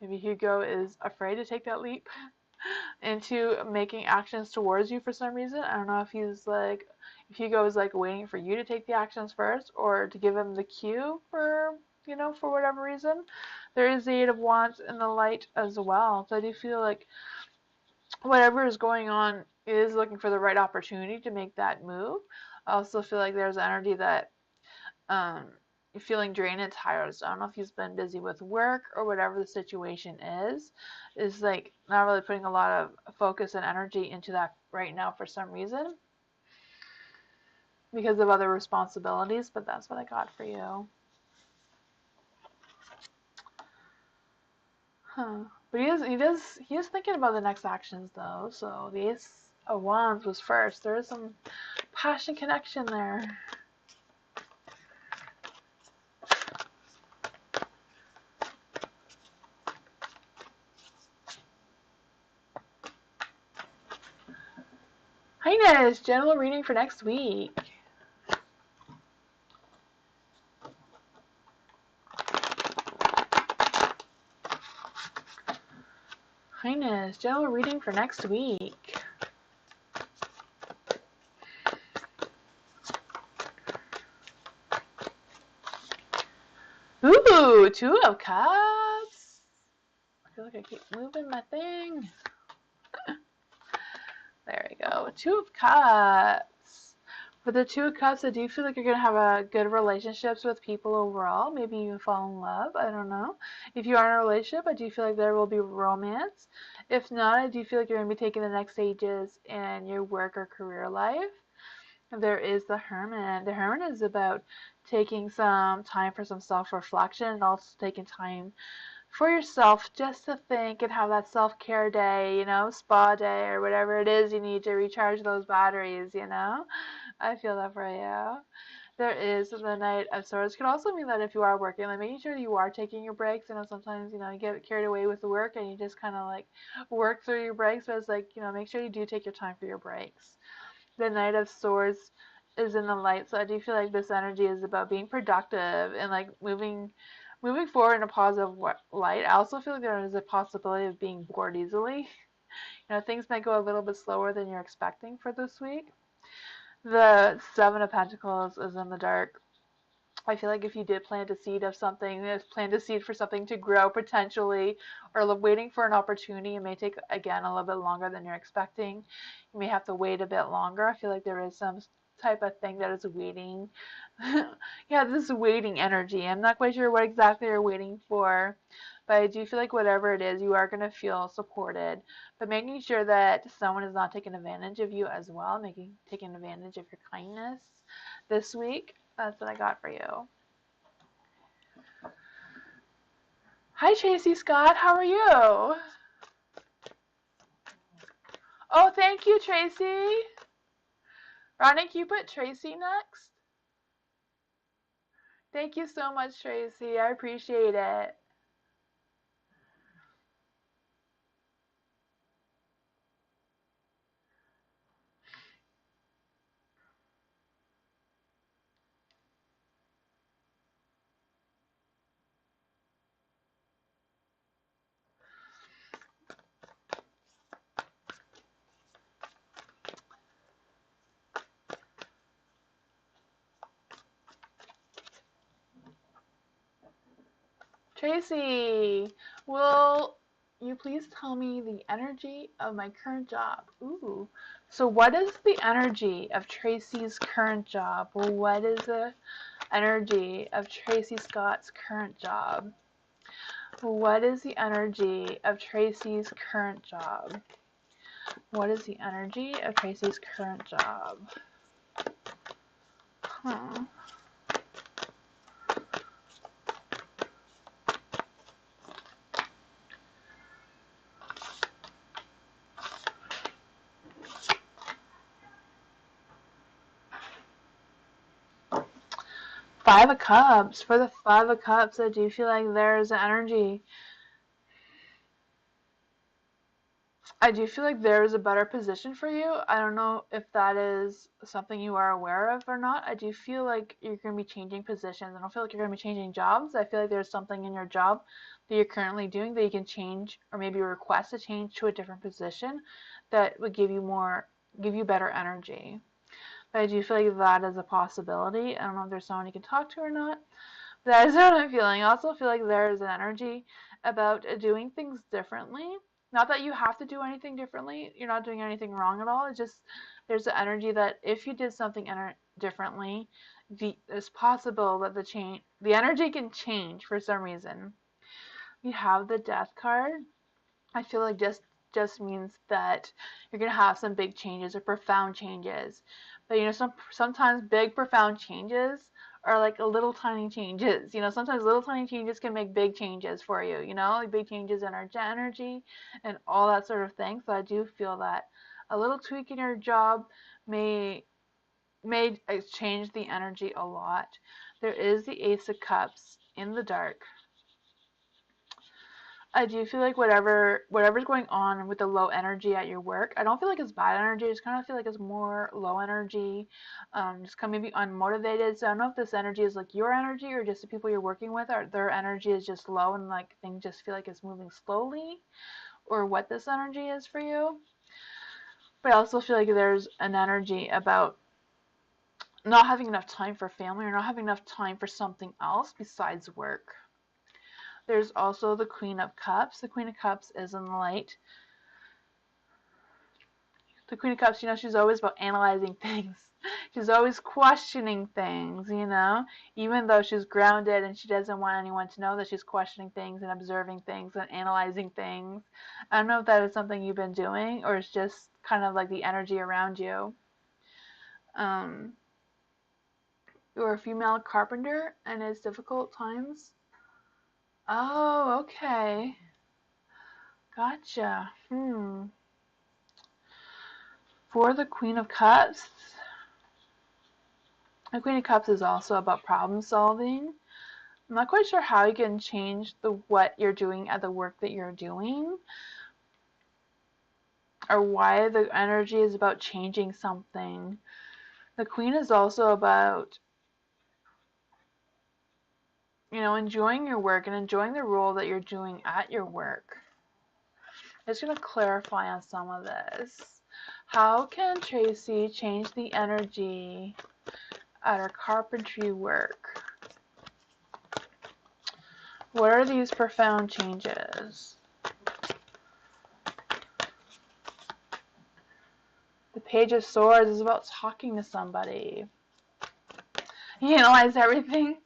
maybe Hugo is afraid to take that leap into making actions towards you for some reason. I don't know if Hugo is like waiting for you to take the actions first or to give him the cue for whatever reason. There is the Eight of Wands in the light as well. So I do feel like whatever is going on is looking for the right opportunity to make that move. I also feel like there's energy that you're feeling drained and tired. So I don't know if he's been busy with work or whatever the situation is like not really putting a lot of focus and energy into that right now for some reason because of other responsibilities, but that's what I got for you. Huh. But he is thinking about the next actions though. So the Ace of Wands was first. There is some passion connection there. Highness, general reading for next week. Highness, general reading for next week. Ooh, Two of Cups. I feel like I keep moving my thing. There we go. Two of Cups. For the Two of Cups, I do feel like you're going to have a good relationships with people overall. Maybe even fall in love. I don't know. If you are in a relationship, I do feel like there will be romance. If not, I do feel like you're going to be taking the next stages in your work or career life. There is the Hermit. The Hermit is about taking some time for some self-reflection and also taking time for yourself just to think and have that self-care day, spa day or whatever it is you need to recharge those batteries, I feel that for you. There is the Knight of Swords. It could also mean that if you are working, like making sure you are taking your breaks. Sometimes, you get carried away with the work and you just kind of like work through your breaks, but it's like, make sure you do take your time for your breaks. The Knight of Swords is in the light, so I do feel like this energy is about being productive and like moving forward in a positive light. I also feel like there is a possibility of being bored easily. Things might go a little bit slower than you're expecting for this week. The Seven of Pentacles is in the dark. I feel like if you did plant a seed of something, plant a seed for something to grow potentially, or waiting for an opportunity, it may take, again, a little bit longer than you're expecting. You may have to wait a bit longer. I feel like there is some type of thing that is waiting. Yeah, this waiting energy. I'm not quite sure what exactly you're waiting for, but I do feel like whatever it is, you are going to feel supported. But making sure that someone is not taking advantage of you as well, taking advantage of your kindness this week. That's what I got for you. Hi, Tracy Scott. How are you? Oh, thank you, Tracy. Ronnie, can you put Tracy next? Thank you so much, Tracy. I appreciate it. Tracy, will you please tell me the energy of my current job? Ooh. So what is the energy of Tracy's current job? What is the energy of Tracy Scott's current job? What is the energy of Tracy's current job? What is the energy of Tracy's current job? Huh. Five of Cups. For the Five of Cups, I do feel like there's an energy. I do feel like there is a better position for you. I don't know if that is something you are aware of or not. I do feel like you're going to be changing positions. I don't feel like you're going to be changing jobs. I feel like there's something in your job that you're currently doing that you can change, or maybe request to change to a different position that would give you better energy. But I do feel like that is a possibility. I don't know if there's someone you can talk to or not. But that is what I'm feeling. I also feel like there is an energy about doing things differently. Not that you have to do anything differently. You're not doing anything wrong at all. It's just there's the energy that if you did something differently, it's possible that the energy can change for some reason. You have the Death card. I feel like just means that you're gonna have some big changes or profound changes. But sometimes big profound changes are like a little tiny changes. Sometimes little tiny changes can make big changes for you. Like big changes in our energy and all that sort of thing. So I do feel that a little tweak in your job may change the energy a lot. There is the Ace of Cups in the dark. I do feel like whatever's going on with the low energy at your work, I don't feel like it's bad energy. I just kind of feel like it's more low energy, just kind of maybe unmotivated. So I don't know if this energy is like your energy or just the people you're working with, or their energy is just low and like things just feel like it's moving slowly, or what this energy is for you. But I also feel like there's an energy about not having enough time for family or not having enough time for something else besides work. There's also the Queen of Cups. The Queen of Cups is in the light. The Queen of Cups, she's always about analyzing things. She's always questioning things, even though she's grounded and she doesn't want anyone to know that she's questioning things and observing things and analyzing things. I don't know if that is something you've been doing or it's just kind of like the energy around you. You're a female carpenter and it's difficult times. Oh, okay. Gotcha. For the Queen of Cups, the Queen of Cups is also about problem solving. I'm not quite sure how you can change what you're doing at the work that you're doing, or why the energy is about changing something. The Queen is also about, enjoying your work and enjoying the role that you're doing at your work. I'm just going to clarify on some of this. How can Tracy change the energy at her carpentry work? What are these profound changes? The Page of Swords is about talking to somebody. You analyze everything?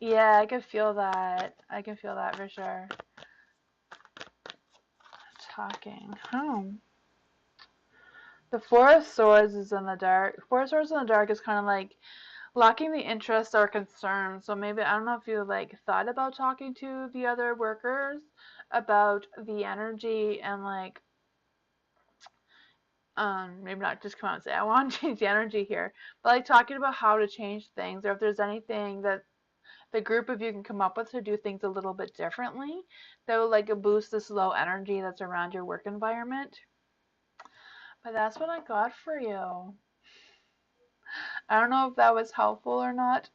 Yeah, I can feel that. I can feel that for sure. Talking. The Four of Swords is in the dark. Four of Swords in the dark is kind of like lacking the interest or concern. So maybe, I don't know if you like thought about talking to the other workers about the energy and like, maybe not just come out and say, I want to change the energy here, but like talking about how to change things, or if there's anything that the group of you can come up with to do things a little bit differently that will like boost this low energy that's around your work environment. But that's what I got for you. I don't know if that was helpful or not,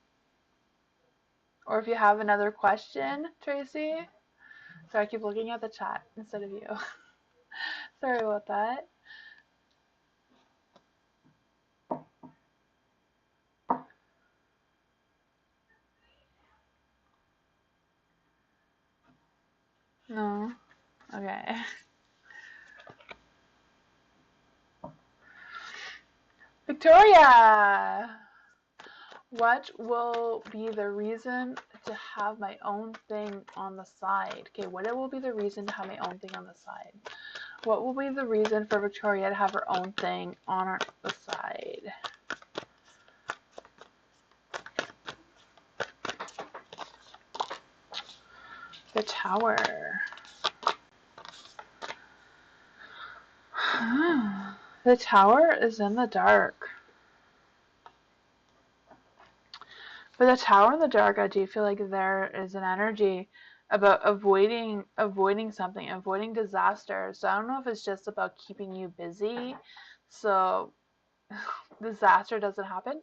or if you have another question, Tracy. Sorry, I keep looking at the chat instead of you. Sorry about that. No? Okay. Victoria! What will be the reason to have my own thing on the side? Okay, what will be the reason to have my own thing on the side? What will be the reason for Victoria to have her own thing on the side? The Tower. The Tower is in the dark. For the Tower in the dark, I do feel like there is an energy about avoiding something, avoiding disaster. So I don't know if it's just about keeping you busy so disaster doesn't happen.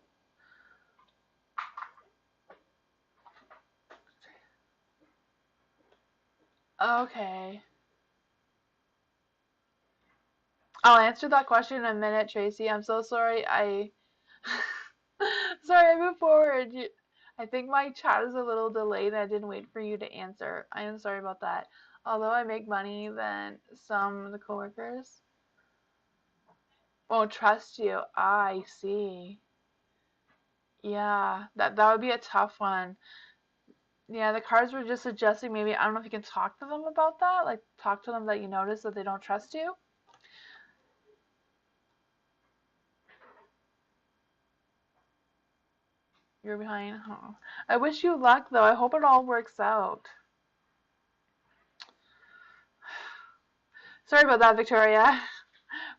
Okay. I'll answer that question in a minute, Tracy. I'm so sorry. Sorry, I moved forward. I think my chat is a little delayed and I didn't wait for you to answer. I am sorry about that. Although I make money, then some of the coworkers won't trust you. I see. Yeah, that would be a tough one. Yeah, the cards were just suggesting maybe, I don't know if you can talk to them about that. Like, talk to them that you notice that they don't trust you. You're behind. Oh. I wish you luck, though. I hope it all works out. Sorry about that, Victoria.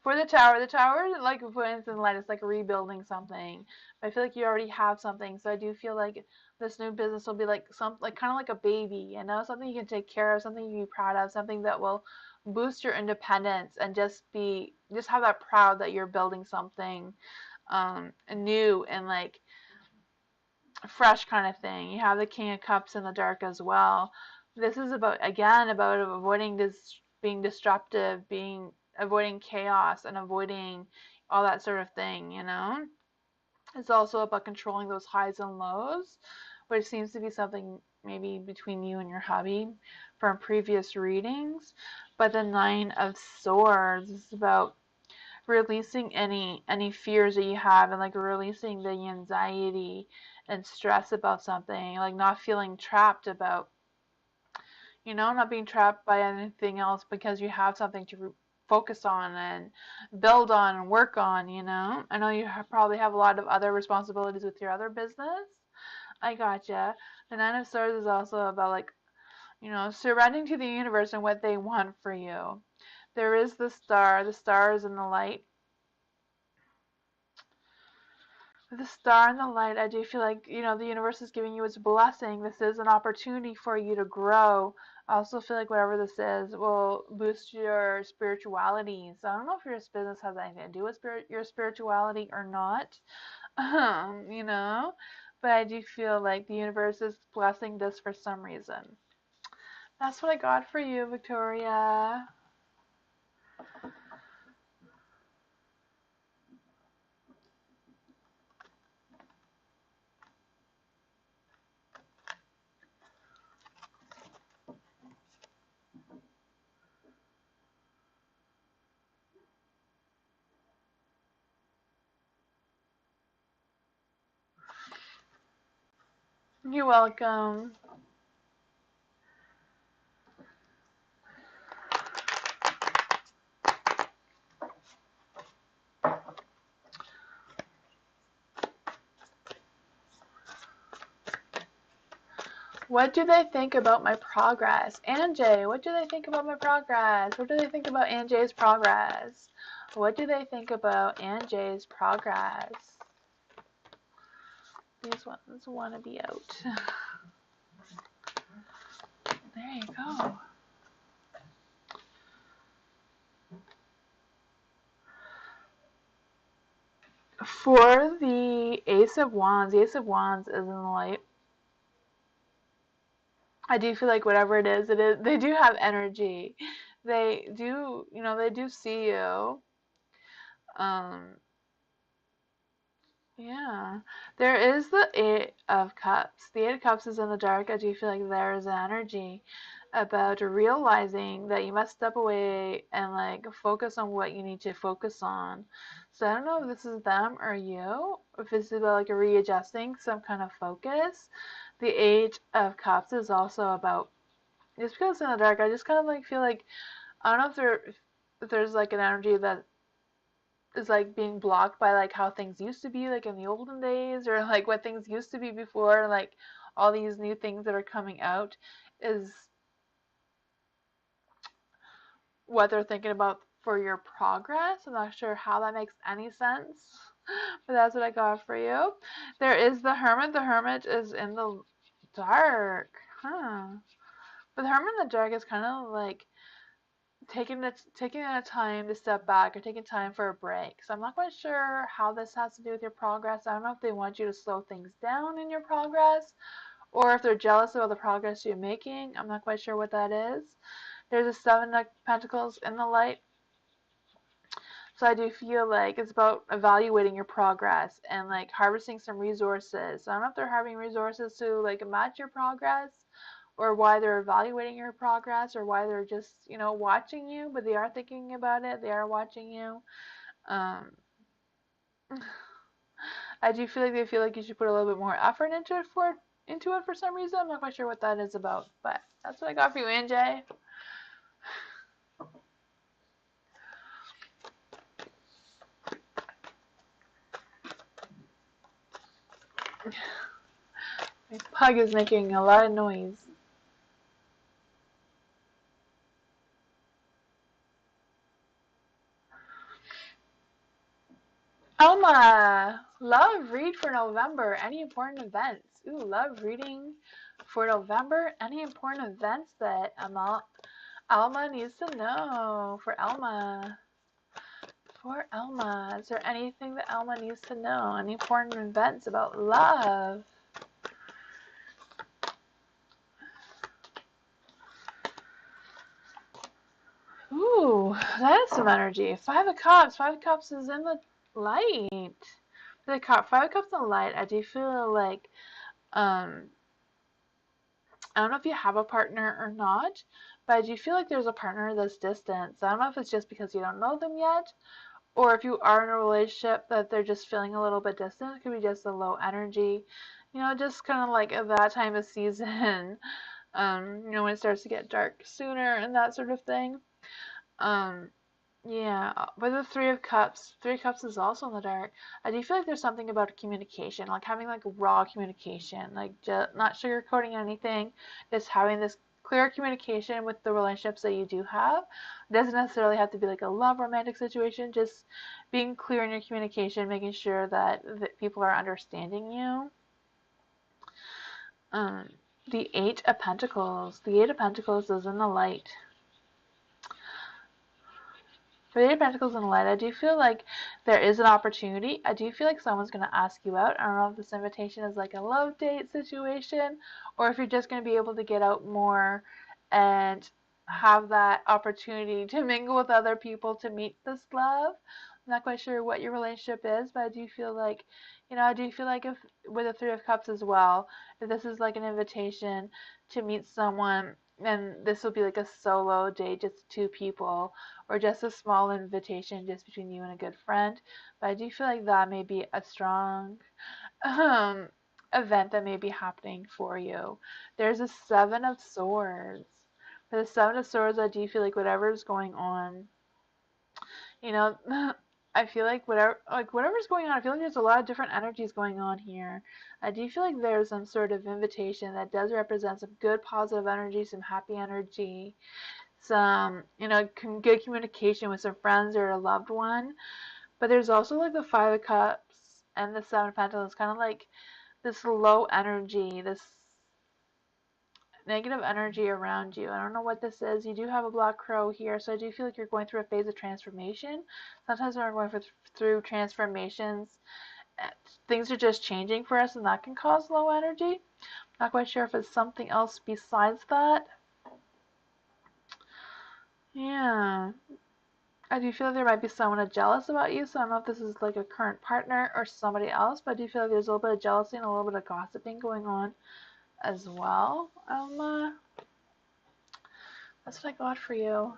For the tower, like for instance, like it's like rebuilding something. I feel like you already have something, so I do feel like this new business will be like kind of like a baby, you know, something you can take care of, something you can be proud of, something that will boost your independence and just have that proud that you're building something new and like fresh kind of thing. You have the King of Cups in the dark as well. This is about, again, about avoiding this, being disruptive, avoiding chaos and avoiding all that sort of thing, you know? It's also about controlling those highs and lows, which seems to be something maybe between you and your hubby from previous readings. But the Nine of Swords is about releasing any fears that you have and like releasing the anxiety and stress about something, like not feeling trapped about, you know, not being trapped by anything else because you have something to focus on and build on and work on, you know. I know you probably have a lot of other responsibilities with your other business. I gotcha. The Nine of Swords is also about like, you know, surrendering to the universe and what they want for you. There is the star. The star is in the light. The star and the light, I do feel like, you know, the universe is giving you its blessing. This is an opportunity for you to grow. I also feel like whatever this is will boost your spirituality. So I don't know if your business has anything to do with your spirituality or not, you know, but I do feel like the universe is blessing this for some reason. That's what I got for you, Victoria. You're welcome. What do they think about my progress? Anjay, what do they think about my progress? What do they think about Anjay's progress? What do they think about Anjay's progress? These ones want to be out. There you go. For the Ace of Wands, the Ace of Wands is in the light. I do feel like whatever it is, they do have energy. They do, they do see you. Um, yeah. There is the Eight of Cups. The Eight of Cups is in the dark. I do feel like there is energy about realizing that you must step away and like focus on what you need to focus on. So I don't know if this is them or you, if this is about like a readjusting some kind of focus. The Eight of Cups is also about, just because it's in the dark, I just kind of like feel like, I don't know if there's like an energy that is like being blocked by like how things used to be like in the olden days, or like what things used to be before, like all these new things that are coming out is what they're thinking about for your progress. I'm not sure how that makes any sense, but that's what I got for you. There is the Hermit. The Hermit is in the dark, huh? But the Hermit in the dark is kind of like taking a time to step back, or taking time for a break. So I'm not quite sure how this has to do with your progress. I don't know if they want you to slow things down in your progress, or if they're jealous about the progress you're making. I'm not quite sure what that is. There's a Seven of Pentacles in the light. So I do feel like it's about evaluating your progress and like harvesting some resources. So I don't know if they're having resources to like match your progress, or why they're evaluating your progress, or why they're just, watching you, but they are thinking about it. They are watching you. Um, I do feel like they feel like you should put a little bit more effort into it for some reason. I'm not quite sure what that is about, but that's what I got for you, Anjay. My pug is making a lot of noise. Elma, love read for November. Any important events? Ooh, love reading for November. Any important events that Alma needs to know for Elma? For Elma, is there anything that Elma needs to know? Any important events about love? Ooh, that is some energy. Five of Cups. Five of Cups is in the light. Five of Cups in the light. I do feel like, I don't know if you have a partner or not, but I do feel like there's a partner that's distant. So I don't know if it's just because you don't know them yet, or if you are in a relationship that they're just feeling a little bit distant. It could be just a low energy, just kind of like at that time of season, when it starts to get dark sooner and that sort of thing. Um, yeah, but the Three of Cups is also in the dark. I do feel like there's something about communication, like having like raw communication, like just not sugarcoating anything, just having this clear communication with the relationships that you do have. It doesn't necessarily have to be like a love romantic situation, just being clear in your communication, making sure that people are understanding you. Um, the Eight of Pentacles. The Eight of Pentacles is in the light. For the Eight of Pentacles in the light, I do feel like there is an opportunity. I do feel like someone's going to ask you out. I don't know if this invitation is like a love date situation, or if you're just going to be able to get out more and have that opportunity to mingle with other people to meet this love. I'm not quite sure what your relationship is, but I do feel like, if with the Three of Cups as well, if this is like an invitation to meet someone, and this will be like a solo date, just two people, or just a small invitation just between you and a good friend. But I do feel like that may be a strong event that may be happening for you. There's a Seven of Swords. For the Seven of Swords, I do feel like whatever is going on, you know, I feel like whatever's going on, I feel like there's a lot of different energies going on here. I do feel like there's some sort of invitation that does represent some good positive energy, some happy energy, some, good communication with some friends or a loved one. But there's also like the Five of Cups and the Seven of Pentacles, kind of like this low energy, this negative energy around you. I don't know what this is. You do have a Black Crow here, so I do feel like you're going through a phase of transformation. Sometimes when we're going through transformations, things are just changing for us, and that can cause low energy. Not quite sure if it's something else besides that. Yeah. I do feel like there might be someone jealous about you, so I don't know if this is like a current partner or somebody else, but I do feel like there's a little bit of jealousy and a little bit of gossiping going on as well. That's what I got for you.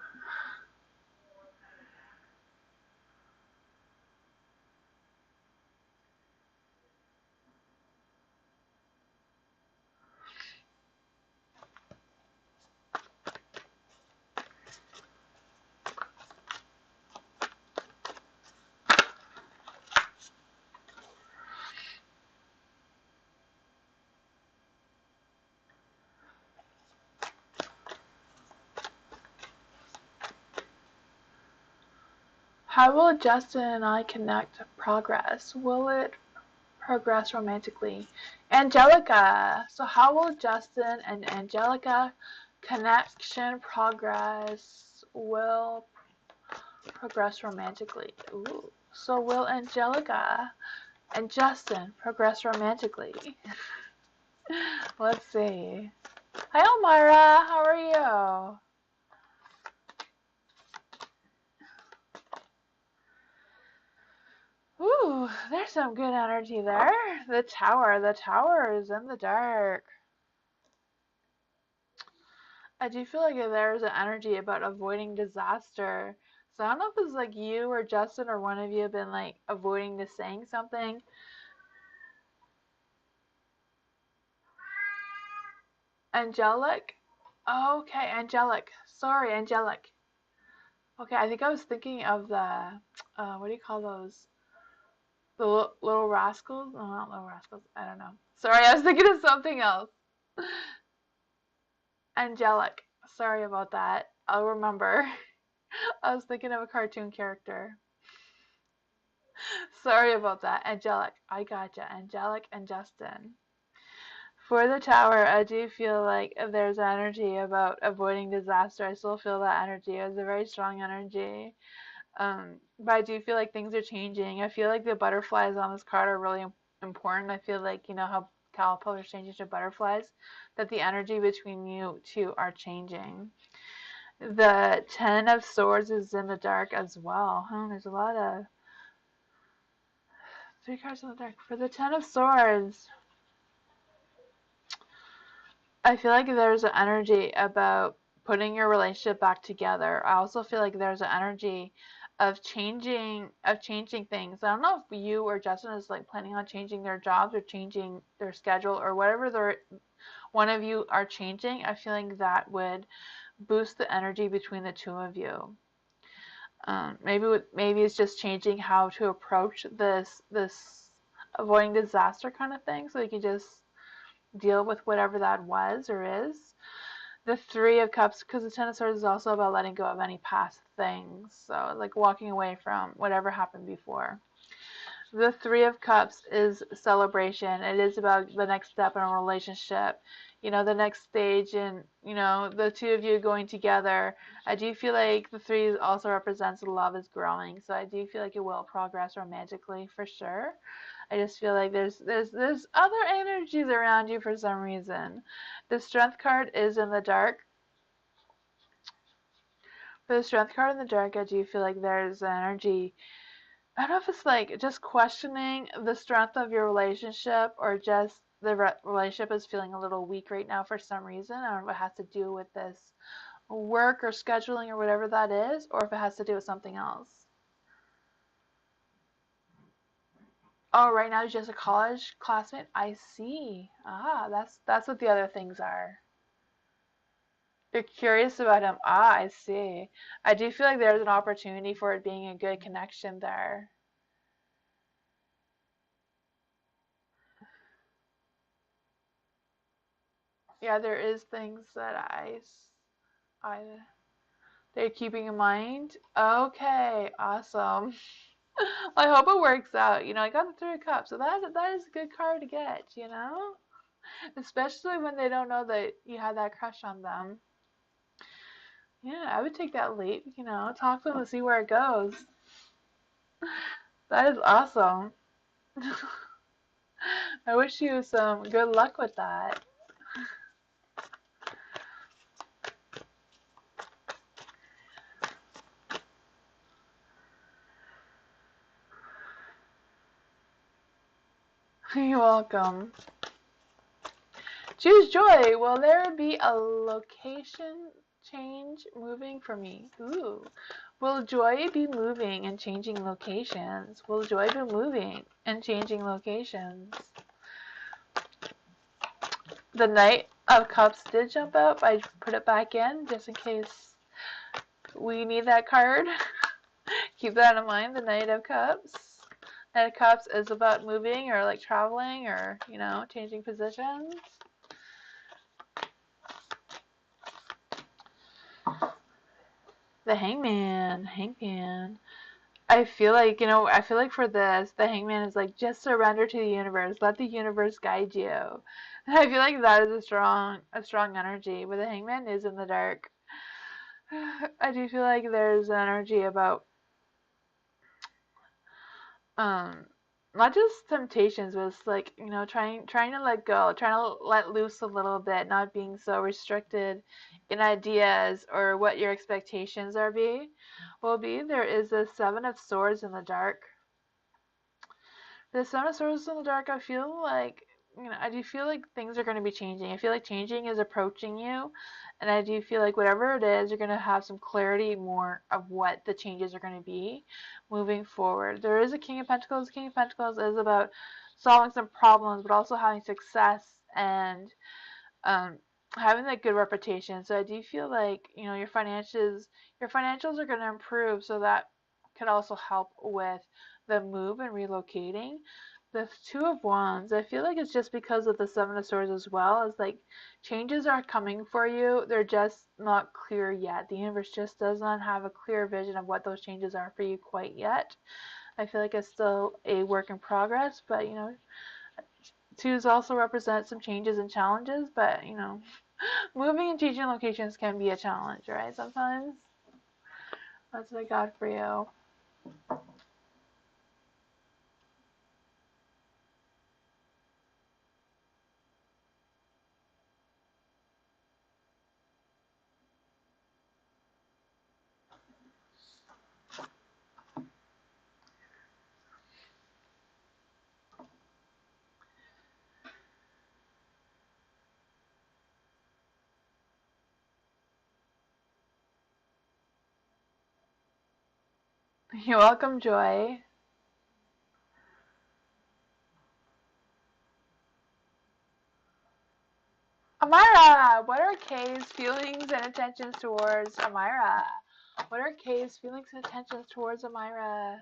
How will Justin and I connect progress? Will it progress romantically? Angelica. So how will Justin and Angelica connection progress will progress romantically? Ooh. So will Angelica and Justin progress romantically? Let's see. Hi Elmira, how are you? Ooh, there's some good energy there. The tower is in the dark. I do feel like there's an energy about avoiding disaster. So I don't know if it's like you or Justin or one of you have been like avoiding to saying something. Angelic? Okay, angelic. Sorry, angelic. Okay, I think I was thinking of the, what do you call those? The little rascals? No, not little rascals. I don't know. Sorry, I was thinking of something else. Angelic. Sorry about that. I'll remember. I was thinking of a cartoon character. Sorry about that. Angelic. I gotcha. Angelic and Justin. For the tower, I do feel like there's energy about avoiding disaster. I still feel that energy. It was a very strong energy. But I do feel like things are changing. I feel like the butterflies on this card are really important. I feel like, how caterpillars change to butterflies, that the energy between you two are changing. The Ten of Swords is in the dark as well. There's a lot of three cards in the dark. For the Ten of Swords, I feel like there's an energy about putting your relationship back together. I also feel like there's an energy of changing things. I don't know if you or Justin is like planning on changing their jobs or changing their schedule or whatever one of you are changing. I feel like that would boost the energy between the two of you. Maybe it's just changing how to approach this avoiding disaster kind of thing, so you can just deal with whatever that was or is. The Three of Cups, because the Ten of Swords is also about letting go of any past things, so like walking away from whatever happened before. The Three of Cups is celebration. It is about the next step in a relationship, the next stage, and the two of you going together. I do feel like the three also represents love is growing, so I do feel like it will progress romantically for sure. I just feel like there's other energies around you for some reason. The Strength card is in the dark. For the Strength card in the dark, I do feel like there's energy. I don't know if it's like just questioning the strength of your relationship, or just the relationship is feeling a little weak right now for some reason. I don't know if it has to do with this work or scheduling or whatever that is, or if it has to do with something else. Oh, right now he's just a college classmate. I see. Ah, that's what the other things are. You're curious about him. Ah, I see. I do feel like there's an opportunity for it being a good connection there. Yeah, there is things that I they're keeping in mind. Okay, awesome. I hope it works out. I got the Three of Cups, so that is a good card to get. Especially when they don't know that you had that crush on them. Yeah, I would take that leap. Talk to them and see where it goes. That is awesome. I wish you some good luck with that. You're welcome. Choose joy. Will there be a location change moving for me? Ooh. Will joy be moving and changing locations? Will joy be moving and changing locations? The Knight of Cups did jump up. I put it back in just in case we need that card. Keep that in mind, the Knight of Cups. Knight of Cups is about moving or like traveling or, changing positions. The Hangman. I feel like for this, the Hangman is like, just surrender to the universe. Let the universe guide you. And I feel like that is a strong energy, but the Hangman is in the dark. I do feel like there's an energy about um not just temptations, but it's like, trying to let go, trying to let loose a little bit, not being so restricted in ideas or what your expectations will be. There is a Seven of Swords in the dark. The Seven of Swords in the dark, I feel like, I do feel like things are going to be changing. I feel like changing is approaching you, and I do feel like whatever it is, you're going to have some clarity more of what the changes are going to be moving forward. There is a King of Pentacles. King of Pentacles is about solving some problems, but also having success and um, having that good reputation. So I do feel like, your financials are going to improve, so that could also help with the move and relocating. The Two of Wands, I feel like it's just because of the Seven of Swords as well. It's like changes are coming for you. They're just not clear yet. The universe just does not have a clear vision of what those changes are for you quite yet. I feel like it's still a work in progress, but twos also represent some changes and challenges, but moving and changing locations can be a challenge, right? Sometimes. That's what I got for you. You're welcome, Joy. Amira, what are Kay's feelings and intentions towards Amira? What are Kay's feelings and intentions towards Amira?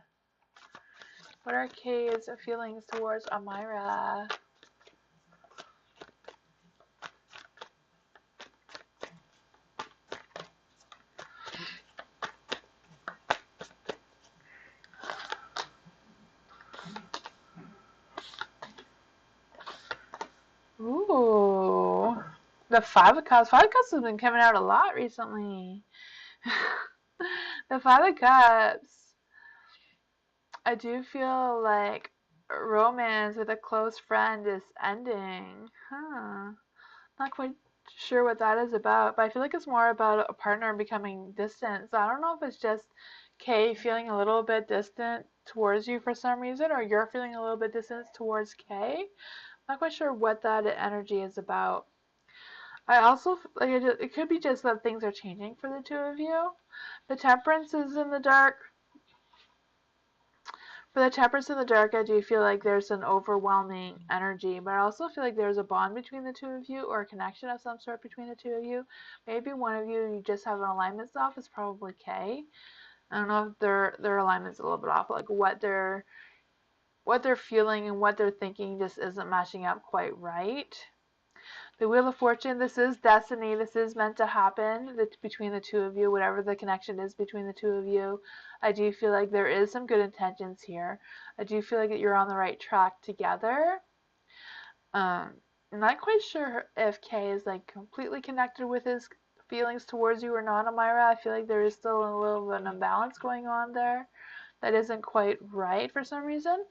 What are Kay's feelings towards Amira? Ooh. The Five of Cups. Five of Cups has been coming out a lot recently. The Five of Cups. I do feel like romance with a close friend is ending. Huh. Not quite sure what that is about, but I feel like it's more about a partner becoming distant. So I don't know if it's just Kay feeling a little bit distant towards you for some reason, or you're feeling a little bit distant towards Kay. Not quite sure what that energy is about. I also like it could be just that things are changing for the two of you. The Temperance is in the dark. For the Temperance in the dark, I do feel like there's an overwhelming energy, but I also feel like there's a bond between the two of you, or a connection of some sort between the two of you. Maybe one of you just have an alignment off. It's probably K. I don't know if their alignment's a little bit off, like what they're feeling and what they're thinking just isn't matching up quite right. The Wheel of Fortune, this is destiny. This is meant to happen between the two of you, whatever the connection is between the two of you. I do feel like there is some good intentions here. I do feel like that you're on the right track together. I'm not quite sure if Kay is like completely connected with his feelings towards you or not, Amira. I feel like there is still a little bit of an imbalance going on there that isn't quite right for some reason.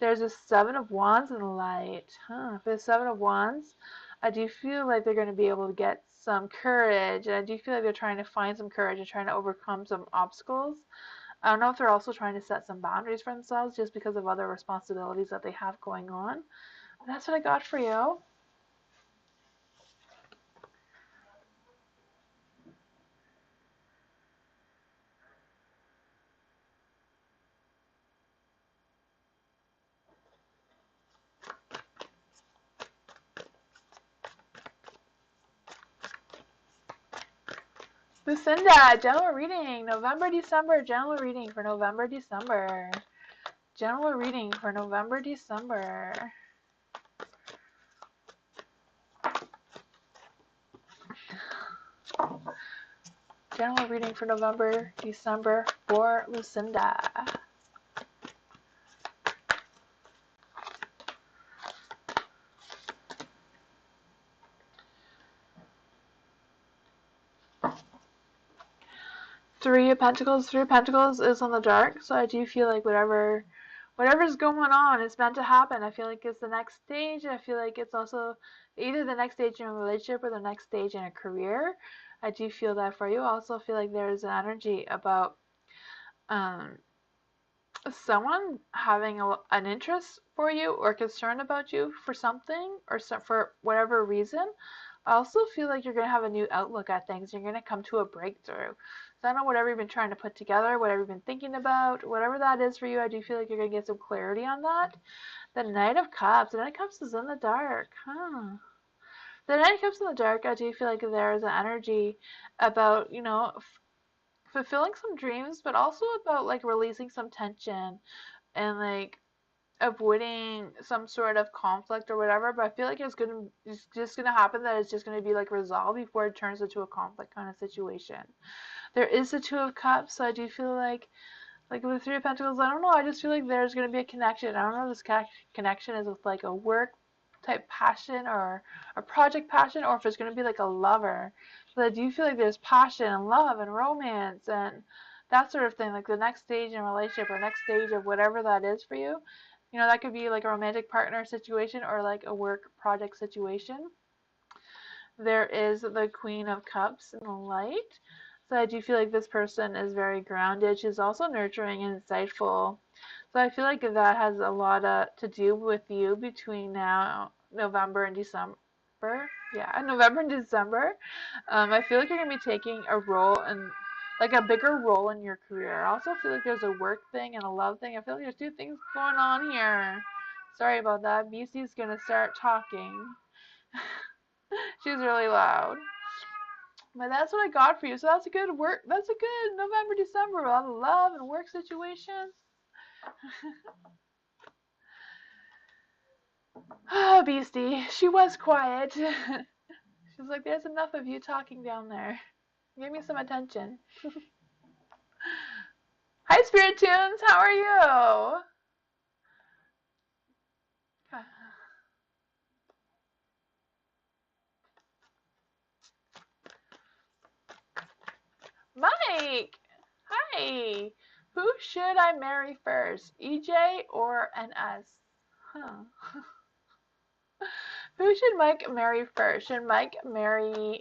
There's a Seven of Wands in the light. For the Seven of Wands, I do feel like they're going to be able to get some courage, and I do feel like they're trying to find some courage and trying to overcome some obstacles. I don't know if they're also trying to set some boundaries for themselves just because of other responsibilities that they have going on. But that's what I got for you. Lucinda, general reading, November, December, general reading for November, December. General reading for November, December. General reading for November, December for Lucinda. Three of Pentacles. Three of Pentacles is on the dark, so I do feel like whatever's going on is meant to happen. I feel like it's the next stage. I feel like it's also either the next stage in a relationship or the next stage in a career. I do feel that for you. I also feel like there's an energy about someone having an interest for you or concern about you for something or for whatever reason. I also feel like you're going to have a new outlook at things. You're going to come to a breakthrough. So I don't know whatever you've been trying to put together, whatever you've been thinking about, whatever that is for you, I do feel like you're going to get some clarity on that. The Knight of Cups. The Knight of Cups is in the dark. The Knight of Cups in the dark, I do feel like there's an energy about, fulfilling some dreams, but also about like releasing some tension and like avoiding some sort of conflict or whatever. But I feel like it's just gonna happen that it's just gonna be like resolved before it turns into a conflict kind of situation. There is the Two of Cups, so I do feel like with the Three of Pentacles, I don't know, I just feel like there's gonna be a connection. I don't know if this connection is with like a work type passion or a project passion, or if it's gonna be like a lover. But I do feel like there's passion and love and romance and that sort of thing, like the next stage in a relationship or next stage of whatever that is for you. That could be like a romantic partner situation or like a work project situation. There is the Queen of Cups in the light. So I do feel like this person is very grounded. She's also nurturing and insightful. So I feel like that has a lot to do with you between now, November and December. Yeah, November and December. I feel like you're going to be taking a role in, like a bigger role in your career. I also feel like there's a work thing and a love thing. I feel like there's two things going on here. Sorry about that. BC's going to start talking. She's really loud. But that's what I got for you. So that's a good November, December. A lot of love and work situations. Oh, Beastie. She was quiet. She's like, there's enough of you talking down there. Give me some attention. Hi, Spirit Tunes. How are you? Mike. Hi. Who should I marry first, EJ or NS? Who should Mike marry first? Should Mike marry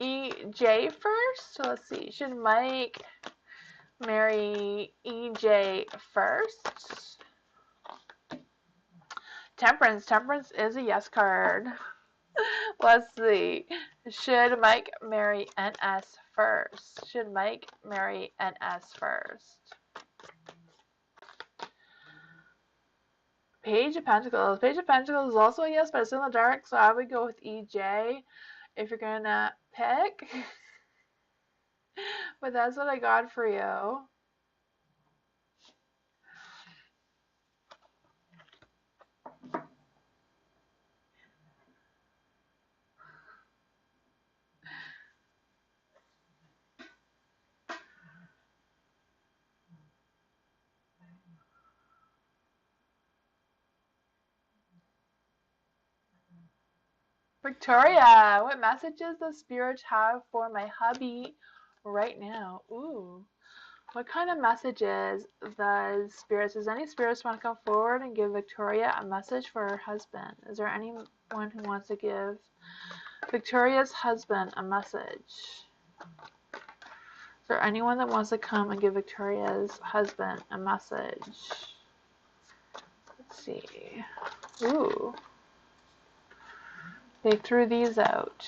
EJ first? So let's see. Should Mike marry EJ first? Temperance. Temperance is a yes card. Let's see. Should Mike marry NS first? Should Mike marry NS first? Page of Pentacles. Page of Pentacles is also a yes, but it's in the dark, so I would go with EJ if you're gonna pick. But that's what I got for you. Victoria, what messages does Spirit have for my hubby right now? Ooh. What kind of messages does any spirits want to come forward and give Victoria a message for her husband? Is there anyone who wants to give Victoria's husband a message? Is there anyone that wants to come and give Victoria's husband a message? Let's see. Ooh. They threw these out.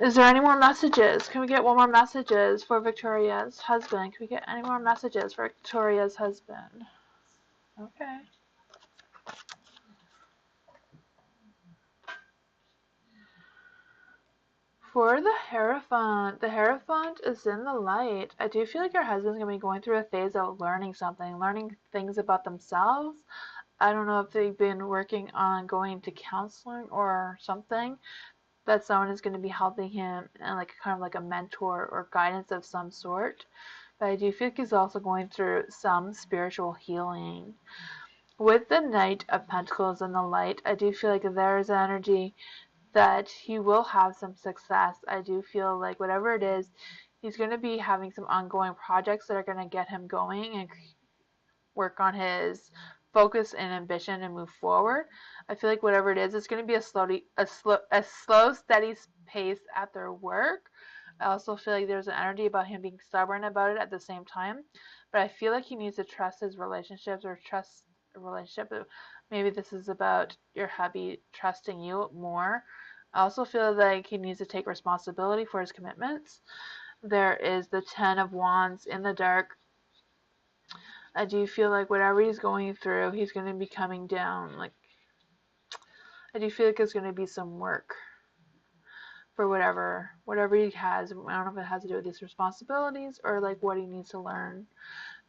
Is there any more messages? Can we get one more messages for Victoria's husband? Can we get any more messages for Victoria's husband? Okay. For the Hierophant is in the light. I do feel like your husband's going to be going through a phase of learning something, learning things about themselves. I don't know if they've been working on going to counseling or something, that someone is going to be helping him and like kind of like a mentor or guidance of some sort. But I do feel like he's also going through some spiritual healing. With the Knight of Pentacles in the light, I do feel like there's energy that he will have some success. I do feel like whatever it is, he's going to be having some ongoing projects that are going to get him going and work on his focus and ambition and move forward. I feel like whatever it is, it's going to be a slow, steady pace at their work. I also feel like there's an energy about him being stubborn about it at the same time. But I feel like he needs to trust his relationships or trust a relationship. Maybe this is about your hubby trusting you more. I also feel like he needs to take responsibility for his commitments. There is the 10 of Wands in the dark. I do feel like whatever he's going through, he's going to be coming down. Like, I do feel like there's going to be some work for whatever he has. I don't know if it has to do with his responsibilities or like what he needs to learn.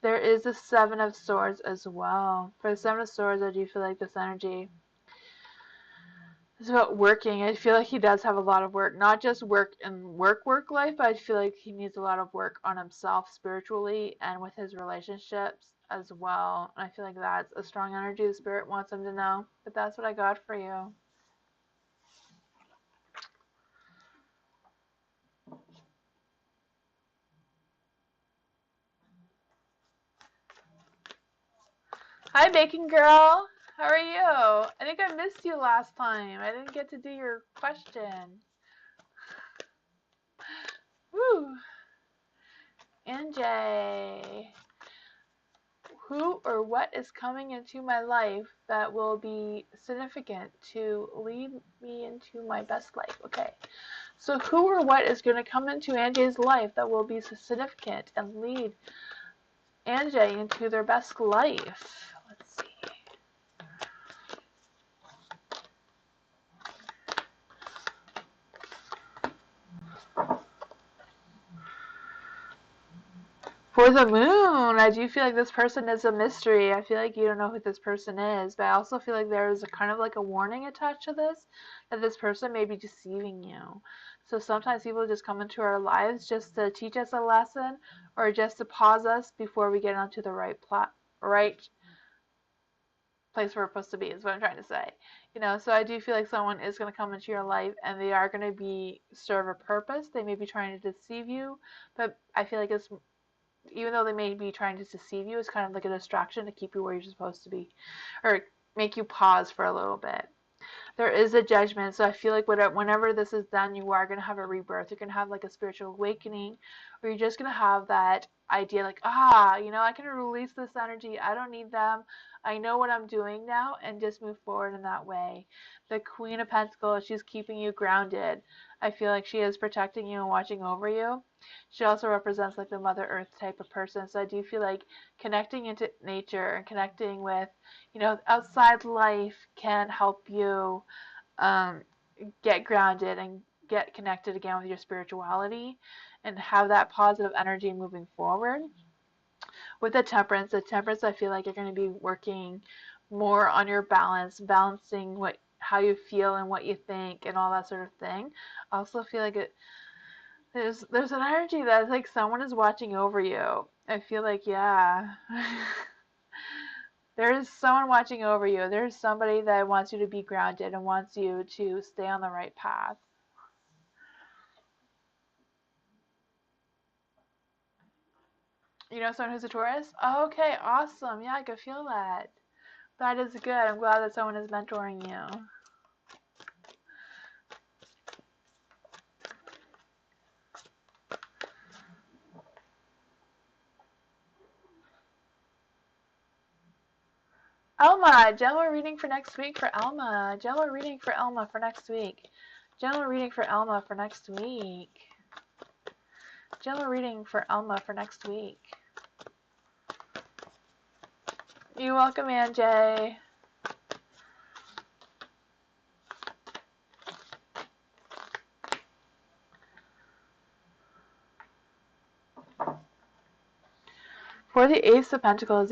There is the 7 of Swords as well. For the 7 of Swords, I do feel like this energy is about working. I feel like he does have a lot of work, not just work in work life, but I feel like he needs a lot of work on himself spiritually and with his relationships as well. And I feel like that's a strong energy the Spirit wants him to know. But that's what I got for you. Hi, Bacon Girl. How are you? I think I missed you last time. I didn't get to do your question. Woo. NJ. Who or what is coming into my life that will be significant to lead me into my best life? Okay. So who or what is going to come into NJ's life that will be significant and lead NJ into their best life? Let's see. For the moon, I do feel like this person is a mystery. I feel like you don't know who this person is, but I also feel like there's a kind of like a warning attached to this, that this person may be deceiving you. So sometimes people just come into our lives just to teach us a lesson or just to pause us before we get onto the right place where we're supposed to be, is what I'm trying to say. So I do feel like someone is going to come into your life and they are going to serve a purpose. They may be trying to deceive you, but I feel like even though they may be trying to deceive you, it's kind of like a distraction to keep you where you're supposed to be, or make you pause for a little bit. There is a judgment, so I feel like whenever this is done, you are going to have a rebirth. You're going to have like a spiritual awakening, or you're just going to have that idea like, I can release this energy. I don't need them. I know what I'm doing now, and just move forward in that way. The Queen of Pentacles, she's keeping you grounded. I feel like she is protecting you and watching over you. She also represents like the Mother Earth type of person. So I do feel like connecting into nature and connecting with, outside life can help you get grounded and get connected again with your spirituality and have that positive energy moving forward. With the temperance I feel like you're going to be working more on your balancing how you feel and what you think and all that sort of thing. I also feel like there's an energy that's like someone is watching over you. I feel like, yeah. There is someone watching over you. There's somebody that wants you to be grounded and wants you to stay on the right path. You know someone who's a Taurus? Oh, okay, awesome. Yeah, I could feel that. That is good. I'm glad that someone is mentoring you. Elma, general reading for next week for Elma. General reading for Elma for next week. General reading for Elma for next week. General reading for Elma for next week. You're welcome, Anjay. For the Ace of Pentacles,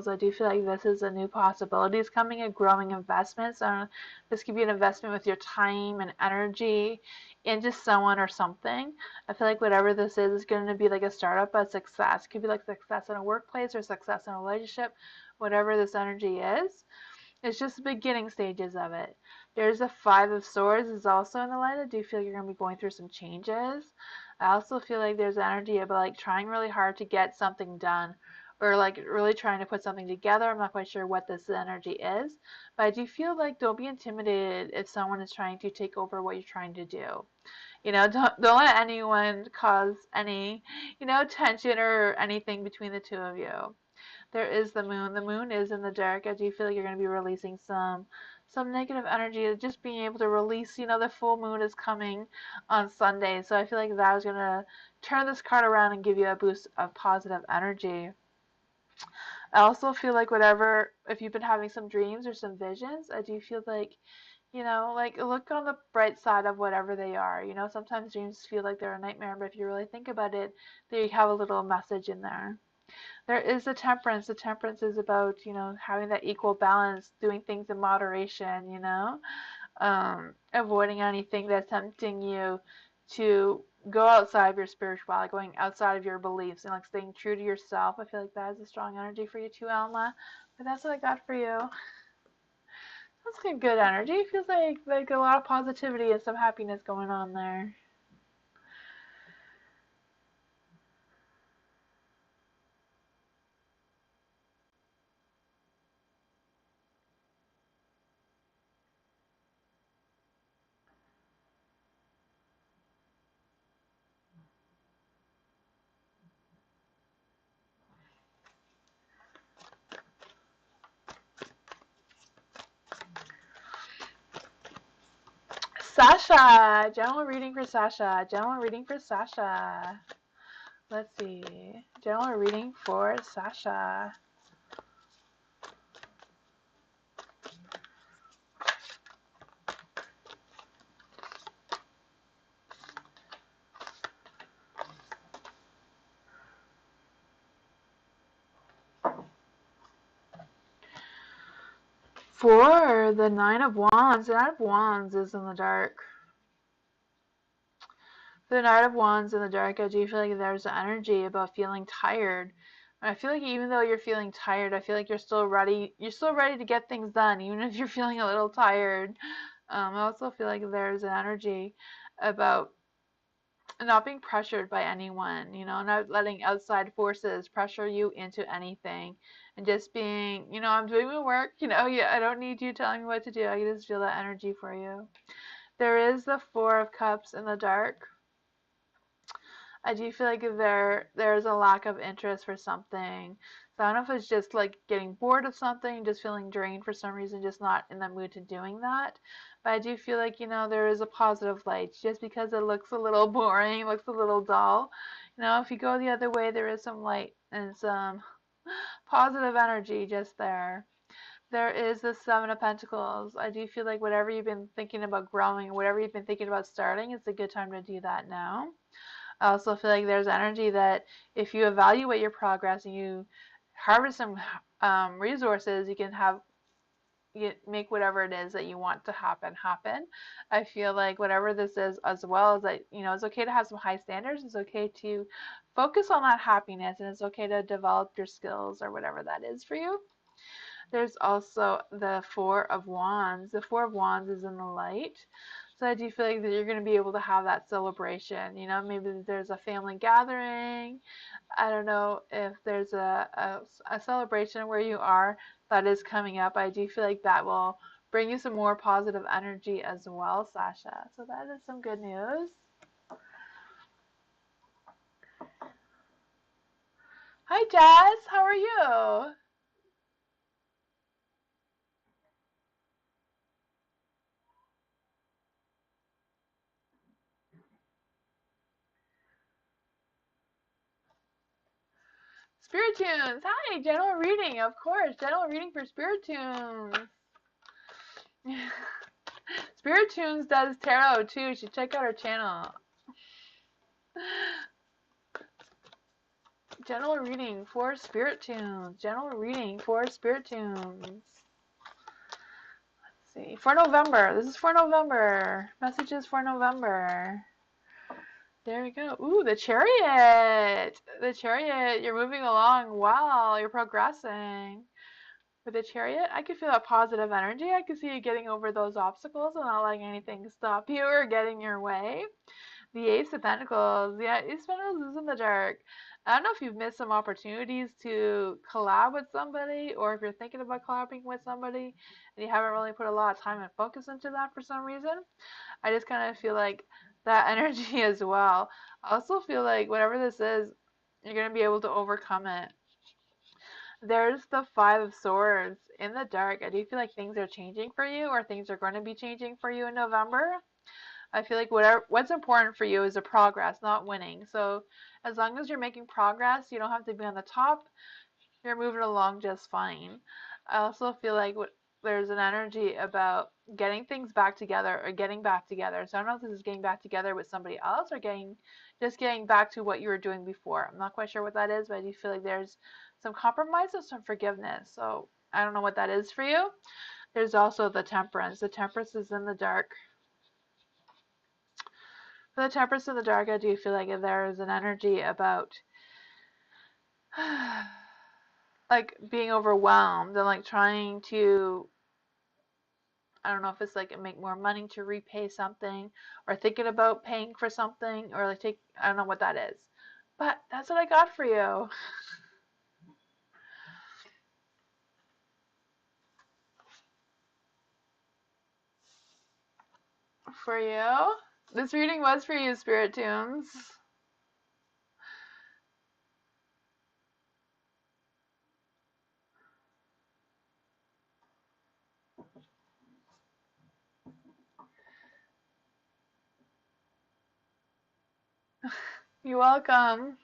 I do feel like this is a new possibility. It's coming, a growing investment. So this could be an investment with your time and energy into someone or something. I feel like whatever this is going to be like a startup, a success. It could be like success in a workplace or success in a relationship. Whatever this energy is, it's just the beginning stages of it. There's a Five of Swords is also in the light. I do feel like you're going to be going through some changes. I also feel like there's energy about like trying really hard to get something done or like really trying to put something together. I'm not quite sure what this energy is, but I do feel like don't be intimidated if someone is trying to take over what you're trying to do. Don't let anyone cause any, tension or anything between the two of you. There is the moon. The moon is in the dark. I do feel like you're going to be releasing some negative energy. Just being able to release, the full moon is coming on Sunday. So I feel like that was going to turn this card around and give you a boost of positive energy. I also feel like if you've been having some dreams or some visions, I do feel like, like look on the bright side of whatever they are. Sometimes dreams feel like they're a nightmare, but if you really think about it, they have a little message in there. There is the temperance. The temperance is about, having that equal balance, doing things in moderation, avoiding anything that's tempting you to go outside of your spirituality, going outside of your beliefs, and like staying true to yourself. I feel like that is a strong energy for you too, Alma. But that's what I got for you. That's good energy. It feels like a lot of positivity and some happiness going on there. Sasha! General reading for Sasha. General reading for Sasha. Let's see. General reading for Sasha. For the Nine of Wands, the Nine of Wands is in the dark. The Knight of Wands in the dark, I do feel like there's an energy about feeling tired. And I feel like even though you're feeling tired, I feel like you're still ready. You're still ready to get things done, even if you're feeling a little tired. I also feel like there's an energy about not being pressured by anyone, not letting outside forces pressure you into anything, and just being, I'm doing my work, yeah, I don't need you telling me what to do. I can just feel that energy for you. There is the Four of Cups in the dark. I do feel like there's a lack of interest for something. So I don't know if it's just like getting bored of something, just feeling drained for some reason, just not in the mood to doing that. But I do feel like, there is a positive light. Just because it looks a little boring, looks a little dull, if you go the other way, there is some light and some positive energy just there. There is the Seven of Pentacles. I do feel like whatever you've been thinking about growing, whatever you've been thinking about starting, it's a good time to do that now. I also feel like there's energy that if you evaluate your progress and you harvest some resources, you can make whatever it is that you want to happen. I feel like whatever this is, as well as that, it's okay to have some high standards. It's okay to focus on that happiness, and it's okay to develop your skills or whatever that is for you. There's also the Four of Wands. The Four of Wands is in the light. So I do feel like that you're going to be able to have that celebration. Maybe there's a family gathering. I don't know if there's a celebration where you are that is coming up. I do feel like that will bring you some more positive energy as well, Sasha. So that is some good news. Hi, Jazz. How are you? Spirit Tunes. Hi, general reading, of course. General reading for Spirit Tunes. Spirit Tunes does tarot too. You should check out her channel. General reading for Spirit Tunes. General reading for Spirit Tunes. Let's see. For November. This is for November. Messages for November. There we go. Ooh, the Chariot. The Chariot. You're moving along. Wow, you're progressing. With the Chariot, I could feel that positive energy. I could see you getting over those obstacles and not letting anything stop you or get in your way. The Ace of Pentacles. Yeah, Ace of Pentacles is in the dark. I don't know if you've missed some opportunities to collab with somebody, or if you're thinking about collabing with somebody and you haven't really put a lot of time and focus into that for some reason. I just kind of feel like that energy as well. I also feel like whatever this is, you're going to be able to overcome it. There's the Five of Swords in the dark. I do feel like things are changing for you, or things are going to be changing for you in November. I feel like what's important for you is the progress, not winning. So as long as you're making progress, you don't have to be on the top. You're moving along just fine. I also feel like there's an energy about getting things back together or getting back together. So I don't know if this is getting back together with somebody else or just getting back to what you were doing before. I'm not quite sure what that is, but I do feel like there's some compromise and some forgiveness. So I don't know what that is for you. There's also the Temperance. The Temperance is in the dark. For the Temperance in the dark, I do feel like there is an energy about like being overwhelmed and like trying to, I don't know if it's like make more money to repay something, or thinking about paying for something, or like I don't know what that is. But that's what I got for you. For you? This reading was for you, Spirit Tunes. You're welcome.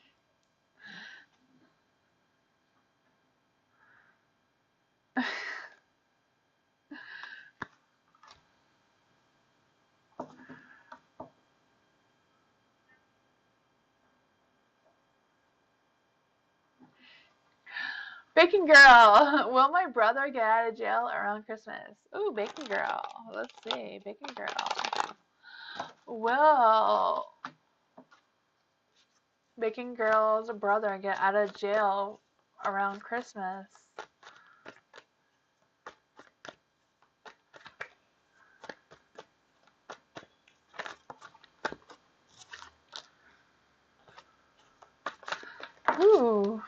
Baking Girl. Will my brother get out of jail around Christmas? Ooh, Baking Girl. Let's see. Baking Girl. Will Baking Girl's brother get out of jail around Christmas? Ooh.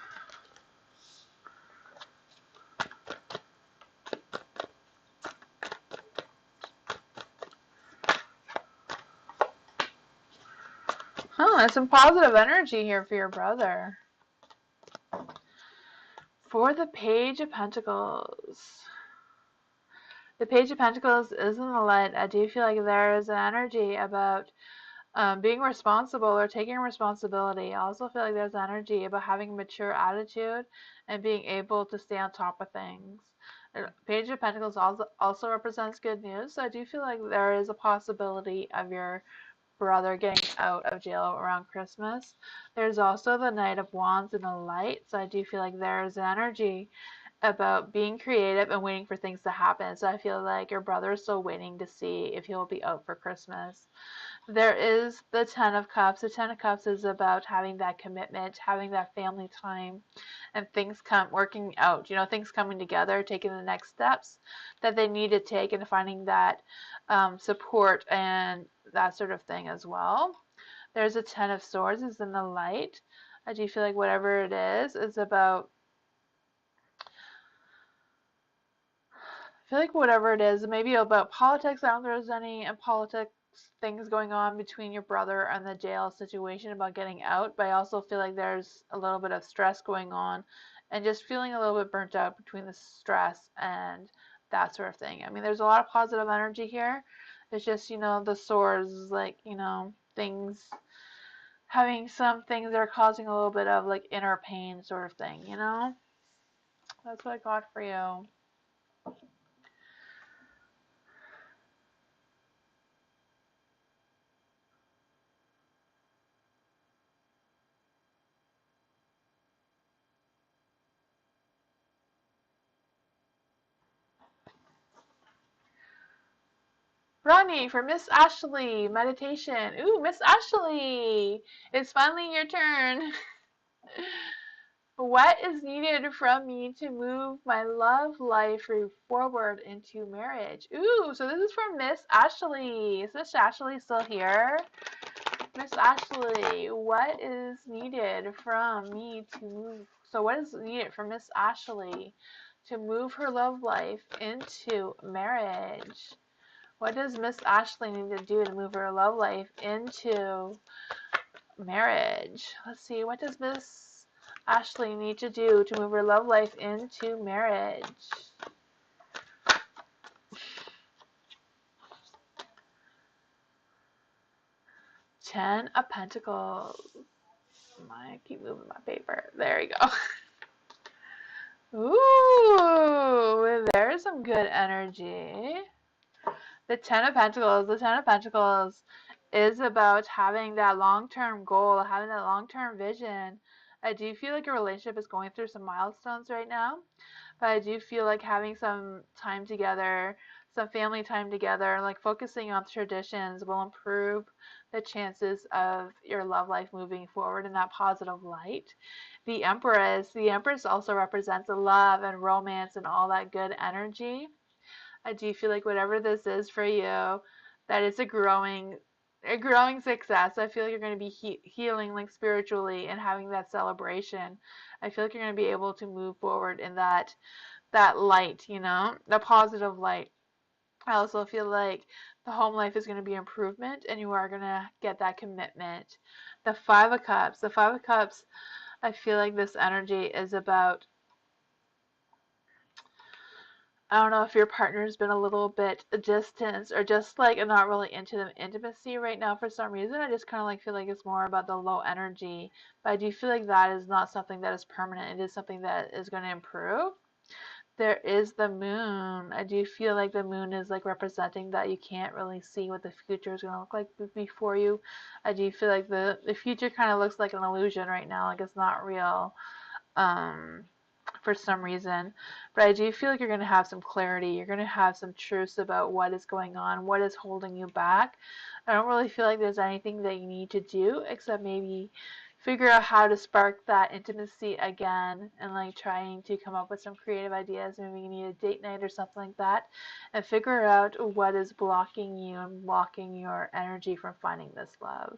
Oh, there's some positive energy here for your brother. For the Page of Pentacles. The Page of Pentacles is in the light. I do feel like there is an energy about being responsible or taking responsibility. I also feel like there's energy about having a mature attitude and being able to stay on top of things. Page of Pentacles also represents good news, so I do feel like there is a possibility of your brother getting out of jail around Christmas. There's also the Knight of Wands in the light, so I do feel like there's energy about being creative and waiting for things to happen. So I feel like your brother is still waiting to see if he'll be out for Christmas. There is the Ten of Cups. The Ten of Cups is about having that commitment, having that family time, and things working out. You know, things coming together, taking the next steps that they need to take, and finding that support and that sort of thing as well. There's a Ten of Swords is in the light. I do feel like whatever it is about. I feel like whatever it is, maybe about politics. I don't know if there's any politics things going on between your brother and the jail situation about getting out, but I also feel like there's a little bit of stress going on and just feeling a little bit burnt out between the stress and that sort of thing. I mean, there's a lot of positive energy here. It's just, you know, the swords, like, you know, things, having some things that are causing a little bit of like inner pain sort of thing, you know? That's what I got for you. Ronnie for Miss Ashley, meditation. Ooh, Miss Ashley, it's finally your turn. What is needed from me to move my love life forward into marriage? Ooh, so this is from Miss Ashley. Is Miss Ashley still here? Miss Ashley, what is needed from me to move? So what is needed from Miss Ashley to move her love life into marriage? What does Miss Ashley need to do to move her love life into marriage? Let's see. What does Miss Ashley need to do to move her love life into marriage? Ten of Pentacles. I keep moving my paper. There you go. Ooh, there's some good energy. The Ten of Pentacles. The Ten of Pentacles is about having that long-term goal, having that long-term vision. I do feel like a relationship is going through some milestones right now, but I do feel like having some time together, some family time together, like focusing on traditions will improve the chances of your love life moving forward in that positive light. The Empress also represents love and romance and all that good energy. I do feel like whatever this is for you, that it's a growing success. I feel like you're going to be healing like spiritually and having that celebration. I feel like you're going to be able to move forward in that light, you know, the positive light. I also feel like the home life is going to be improvement and you are going to get that commitment. The Five of Cups. The Five of Cups, I feel like this energy is about, I don't know if your partner's been a little bit distant or just like not really into the intimacy right now for some reason. I just kind of like feel like it's more about the low energy. But I do feel like that is not something that is permanent. It is something that is going to improve. There is the moon. I do feel like the moon is like representing that you can't really see what the future is going to look like before you. I do feel like the future kind of looks like an illusion right now, like it's not real. For some reason. But I do feel like you're going to have some clarity. You're going to have some truths about what is going on, what is holding you back. I don't really feel like there's anything that you need to do except maybe figure out how to spark that intimacy again and like trying to come up with some creative ideas. Maybe you need a date night or something like that and figure out what is blocking you and blocking your energy from finding this love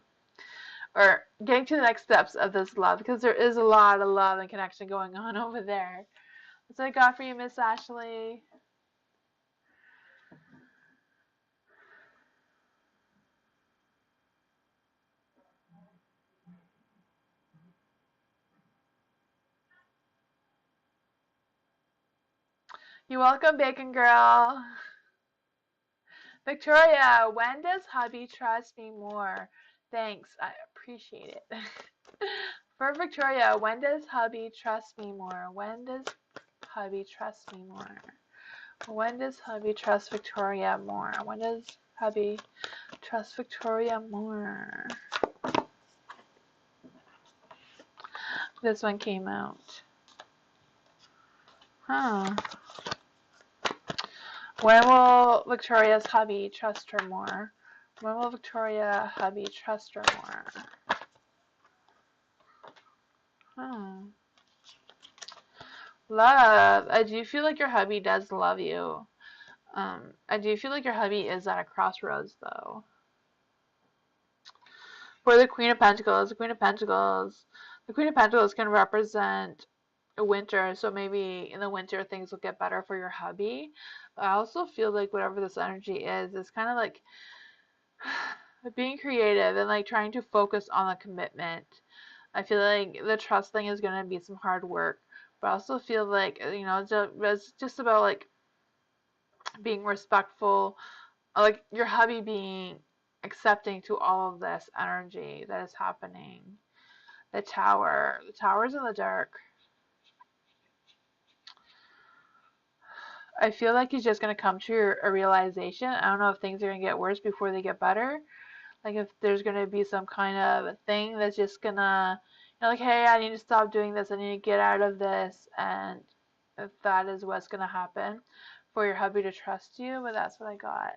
or getting to the next steps of this love because there is a lot of love and connection going on over there. That's what I got for you, Miss Ashley. You're welcome, Bacon Girl. Victoria, when does hubby trust me more? Thanks, I appreciate it. For Victoria, when does hubby trust me more? When does hubby trust me more? When does hubby trust Victoria more? When does hubby trust Victoria more? This one came out. Huh. When will Victoria's hubby trust her more? When will Victoria hubby trust her more? Love. I do feel like your hubby does love you. I do feel like your hubby is at a crossroads, though. For the Queen of Pentacles, the Queen of Pentacles can represent a winter, so maybe in the winter things will get better for your hubby. But I also feel like whatever this energy is kind of like being creative and like trying to focus on the commitment. I feel like the trust thing is going to be some hard work, but I also feel like, you know, it's just about like being respectful, like your hubby being accepting to all of this energy that is happening. The tower's in the dark. I feel like he's just going to come to a realization. I don't know if things are going to get worse before they get better. Like if there's going to be some kind of thing that's just going to, you know, like, hey, I need to stop doing this. I need to get out of this. And if that is what's going to happen for your hubby to trust you, but that's what I got.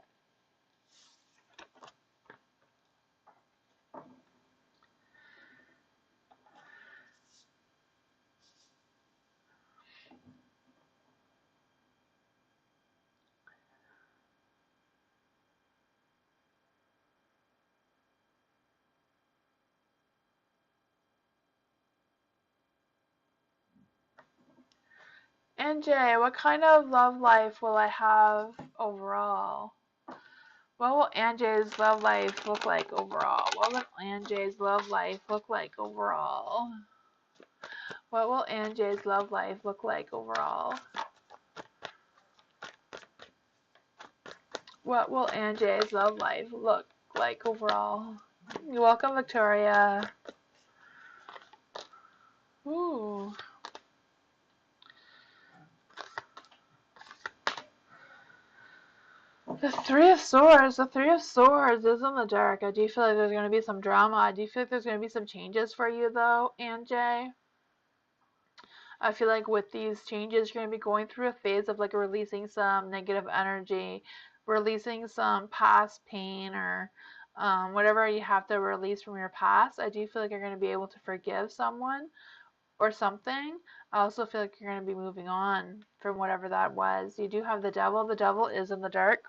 And Jay, what kind of love life will I have overall? What will Anjay's love life look like overall? What will Anjay's love life look like overall? What will Anjay's love life look like overall? What will Anjay's love life look like overall? You're welcome, Victoria. Ooh. The Three of Swords is in the dark. I do feel like there's going to be some drama. I do feel like there's going to be some changes for you, though, Anjay. I feel like with these changes, you're going to be going through a phase of like releasing some negative energy, releasing some past pain or whatever you have to release from your past. I do feel like you're going to be able to forgive someone or something. I also feel like you're going to be moving on from whatever that was. You do have the devil. The devil is in the dark.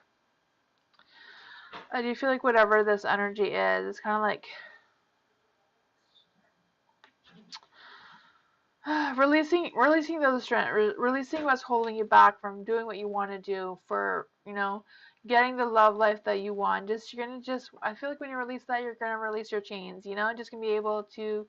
I do feel like whatever this energy is, it's kind of like releasing those strength, releasing what's holding you back from doing what you want to do for, you know, getting the love life that you want. I feel like when you release that, you're gonna release your chains, you know, just gonna be able to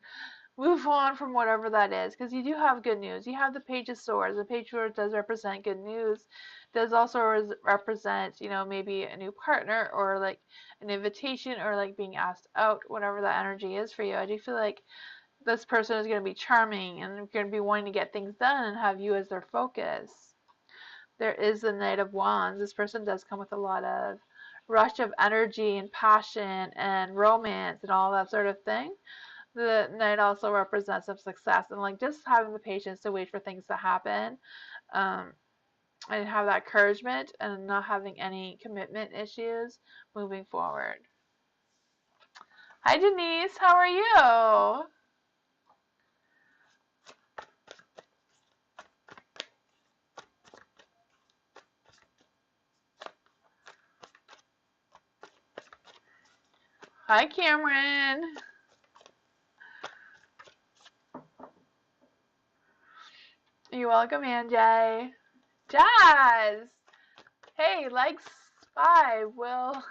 move on from whatever that is, because you do have good news. You have the Page of Swords. The Page of Swords does represent good news, does also represent, you know, maybe a new partner or like an invitation or like being asked out, whatever that energy is for you. I do feel like this person is going to be charming and going to be wanting to get things done and have you as their focus. There is the Knight of Wands. This person does come with a lot of rush of energy and passion and romance and all that sort of thing. The Knight also represents some success and like just having the patience to wait for things to happen, and have that encouragement and not having any commitment issues moving forward. Hi Denise, how are you? Hi Cameron. You're welcome, Anjay. Jazz! Hey, likes 5. Will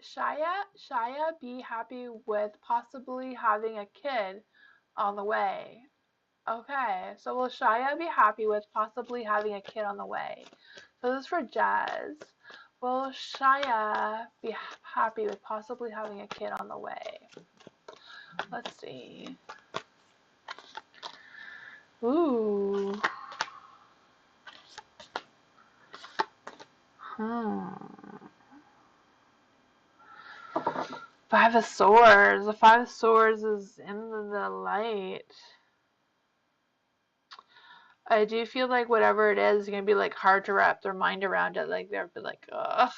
Shia be happy with possibly having a kid on the way? Okay, so will Shia be happy with possibly having a kid on the way? So this is for Jazz. Will Shia be happy with possibly having a kid on the way? Let's see. Ooh. Five of Swords. The Five of Swords is in the light. I do feel like whatever it is going to be like hard to wrap their mind around it. Like they'll be like, ugh.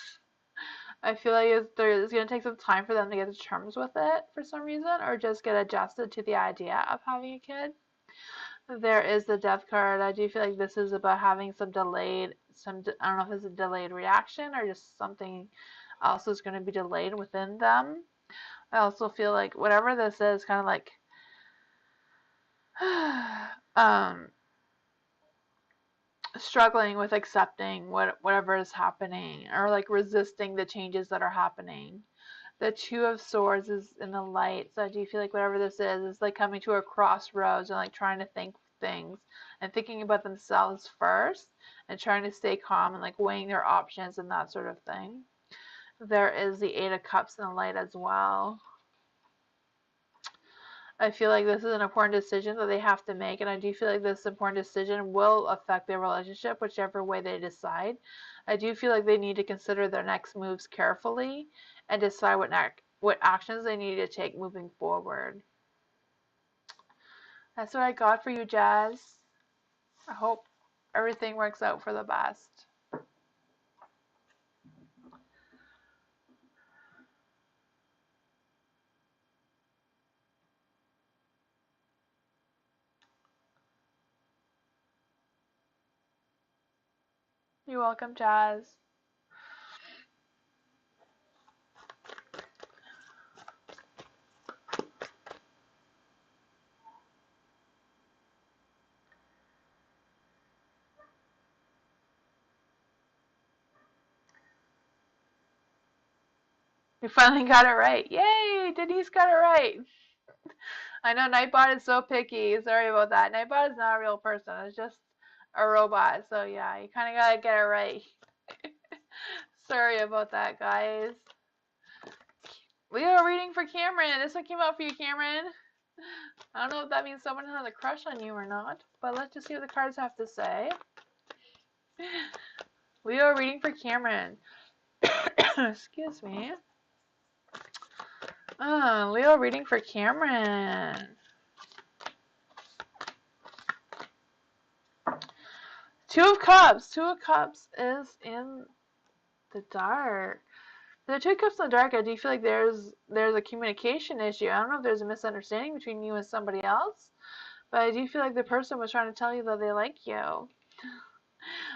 I feel like it's going to take some time for them to get to terms with it for some reason, or just get adjusted to the idea of having a kid. There is the Death card. I do feel like this is about having some delayed, I don't know if it's a delayed reaction or just something else is going to be delayed within them. I also feel like whatever this is, kind of like, struggling with accepting whatever is happening, or like resisting the changes that are happening. The Two of Swords is in the light, so I do feel like whatever this is like coming to a crossroads and like trying to think things and thinking about themselves first and trying to stay calm and like weighing their options and that sort of thing. There is the Eight of Cups in the light as well. I feel like this is an important decision that they have to make, and I do feel like this important decision will affect their relationship, whichever way they decide. I do feel like they need to consider their next moves carefully and decide what actions they need to take moving forward. That's what I got for you, Jazz. I hope everything works out for the best. You're welcome, Jazz. You finally got it right. Yay! Denise got it right. I know Nightbot is so picky. Sorry about that. Nightbot is not a real person. It's just a robot. So yeah, you kind of gotta get it right. Sorry about that, guys. Leo reading for Cameron. This one came out for you, Cameron. I don't know if that means someone has a crush on you or not, but let's just see what the cards have to say. Leo reading for Cameron. Excuse me. Leo reading for Cameron. Two of Cups. Two of Cups is in the dark. The Two of Cups in the dark, I do feel like there's a communication issue. I don't know if there's a misunderstanding between you and somebody else, but I do feel like the person was trying to tell you that they like you.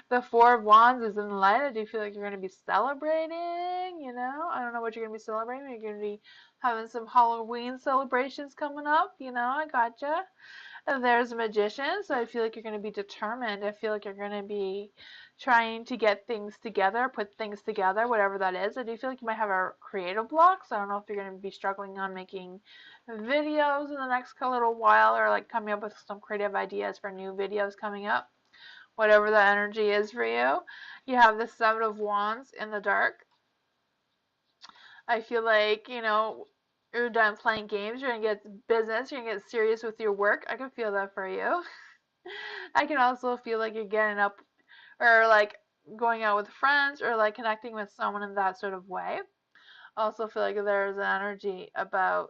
The Four of Wands is in the light. I do feel like you're going to be celebrating, you know. I don't know what you're going to be celebrating. You're going to be having some Halloween celebrations coming up, you know. I gotcha. And there's a Magician, so I feel like you're going to be determined. I feel like you're going to be trying to get things together, put things together, whatever that is. I do feel like you might have a creative block, so I don't know if you're going to be struggling on making videos in the next little while, or like coming up with some creative ideas for new videos coming up. Whatever that energy is for you. You have the Seven of Wands in the dark. I feel like, you know, you're done playing games. You're going to get business. You're going to get serious with your work. I can feel that for you. I can also feel like you're getting up, or like going out with friends, or like connecting with someone in that sort of way. I also feel like there's an energy about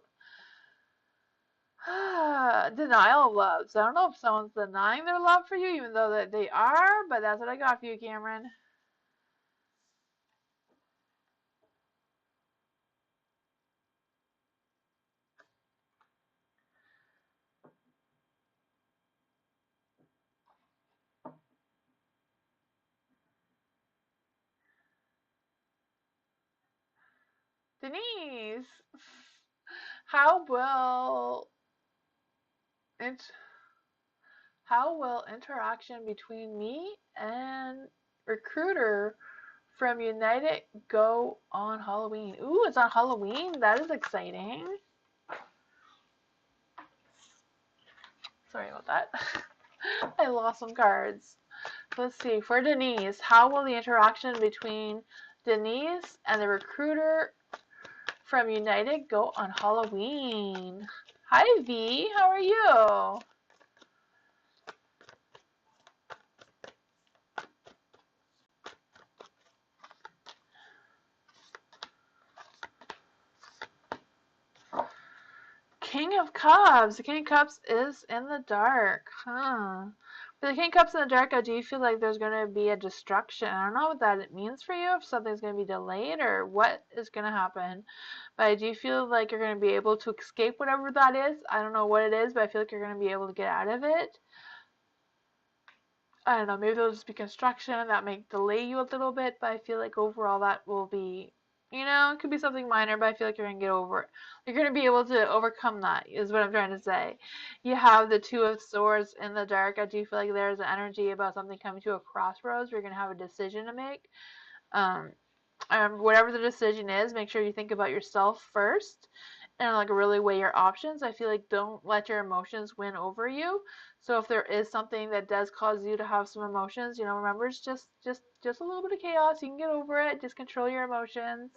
denial of love. So I don't know if someone's denying their love for you, even though that they are, but that's what I got for you, Cameron. Denise, how will it how will interaction between me and recruiter from United go on Halloween? Ooh, it's on Halloween. That is exciting. Sorry about that. I lost some cards. Let's see. For Denise, how will the interaction between Denise and the recruiter from United go on Halloween? Hi, V. How are you? King of Cups. The King of Cups is in the dark. Huh. For the King of Cups in the dark, I do feel like there's going to be a destruction. I don't know what that means for you, if something's going to be delayed or what is going to happen. But I do feel like you're going to be able to escape whatever that is. I don't know what it is, but I feel like you're going to be able to get out of it. I don't know, maybe there'll just be construction that may delay you a little bit, but I feel like overall that will be, it could be something minor, but I feel like you're going to get over it. You're going to be able to overcome that, is what I'm trying to say. You have the Two of Swords in the dark. I do feel like there's an energy about something coming to a crossroads where you're going to have a decision to make. Whatever the decision is, make sure you think about yourself first and like really weigh your options. I feel like don't let your emotions win over you. So if there is something that does cause you to have some emotions, remember it's just a little bit of chaos. You can get over it. Just control your emotions.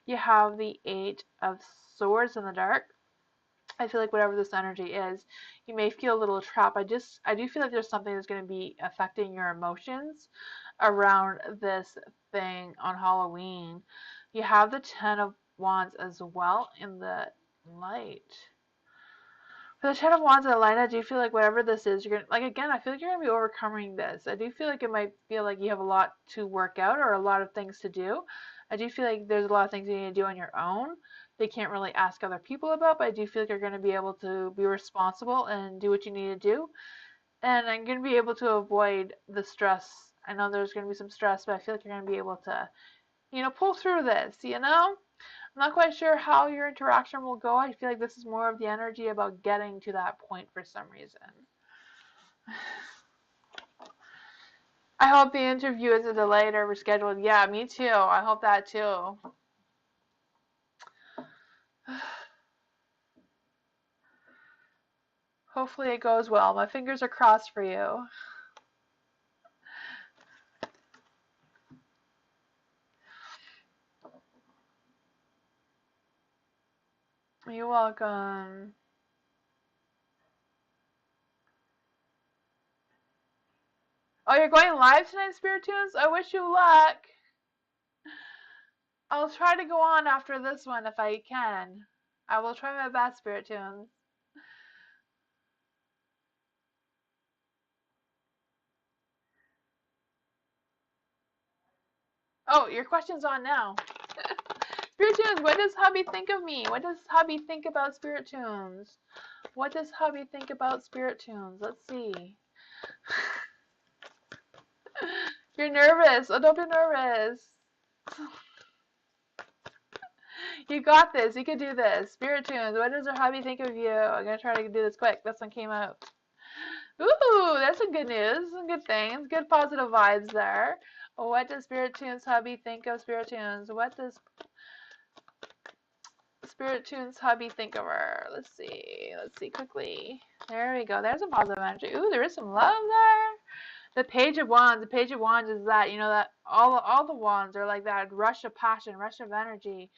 You have the Eight of Swords in the dark. I feel like whatever this energy is, you may feel a little trapped. I do feel like there's something that's going to be affecting your emotions around this thing on Halloween. You have the Ten of Wands as well in the light. For the Ten of Wands in the light, I do feel like whatever this is, you're gonna, again, I feel like you're gonna be overcoming this. I do feel like it might feel like you have a lot to work out or a lot of things to do. I do feel like there's a lot of things you need to do on your own. They can't really ask other people about, but I do feel like you're going to be able to be responsible and do what you need to do. And I'm going to be able to avoid the stress. I know there's going to be some stress, but I feel like you're going to be able to, pull through this, I'm not quite sure how your interaction will go. I feel like this is more of the energy about getting to that point for some reason. I hope the interview isn't delayed or rescheduled. Yeah, me too. I hope that too. Hopefully it goes well. My fingers are crossed for you. You're welcome. Oh, you're going live tonight, Spirit Tunes? I wish you luck. I'll try to go on after this one if I can. I will try my best, Spirit Tunes. Oh, your question's on now. Spirit Tunes, what does hubby think of me? What does hubby think about Spirit Tunes? What does hubby think about Spirit Tunes? Let's see. You're nervous. Oh, don't be nervous. You got this. You can do this. Spirit Tunes, what does your hubby think of you? I'm going to try to do this quick. This one came out. Ooh, that's some good news. Some good things. Good positive vibes there. What does Spirit Tunes hubby think of Spirit Tunes? What does Spirit Tunes hubby think of her? Let's see. Let's see quickly. There we go. There's some positive energy. Ooh, there is some love there. The Page of Wands. The Page of Wands is that, that all the wands are like that rush of passion, rush of energy.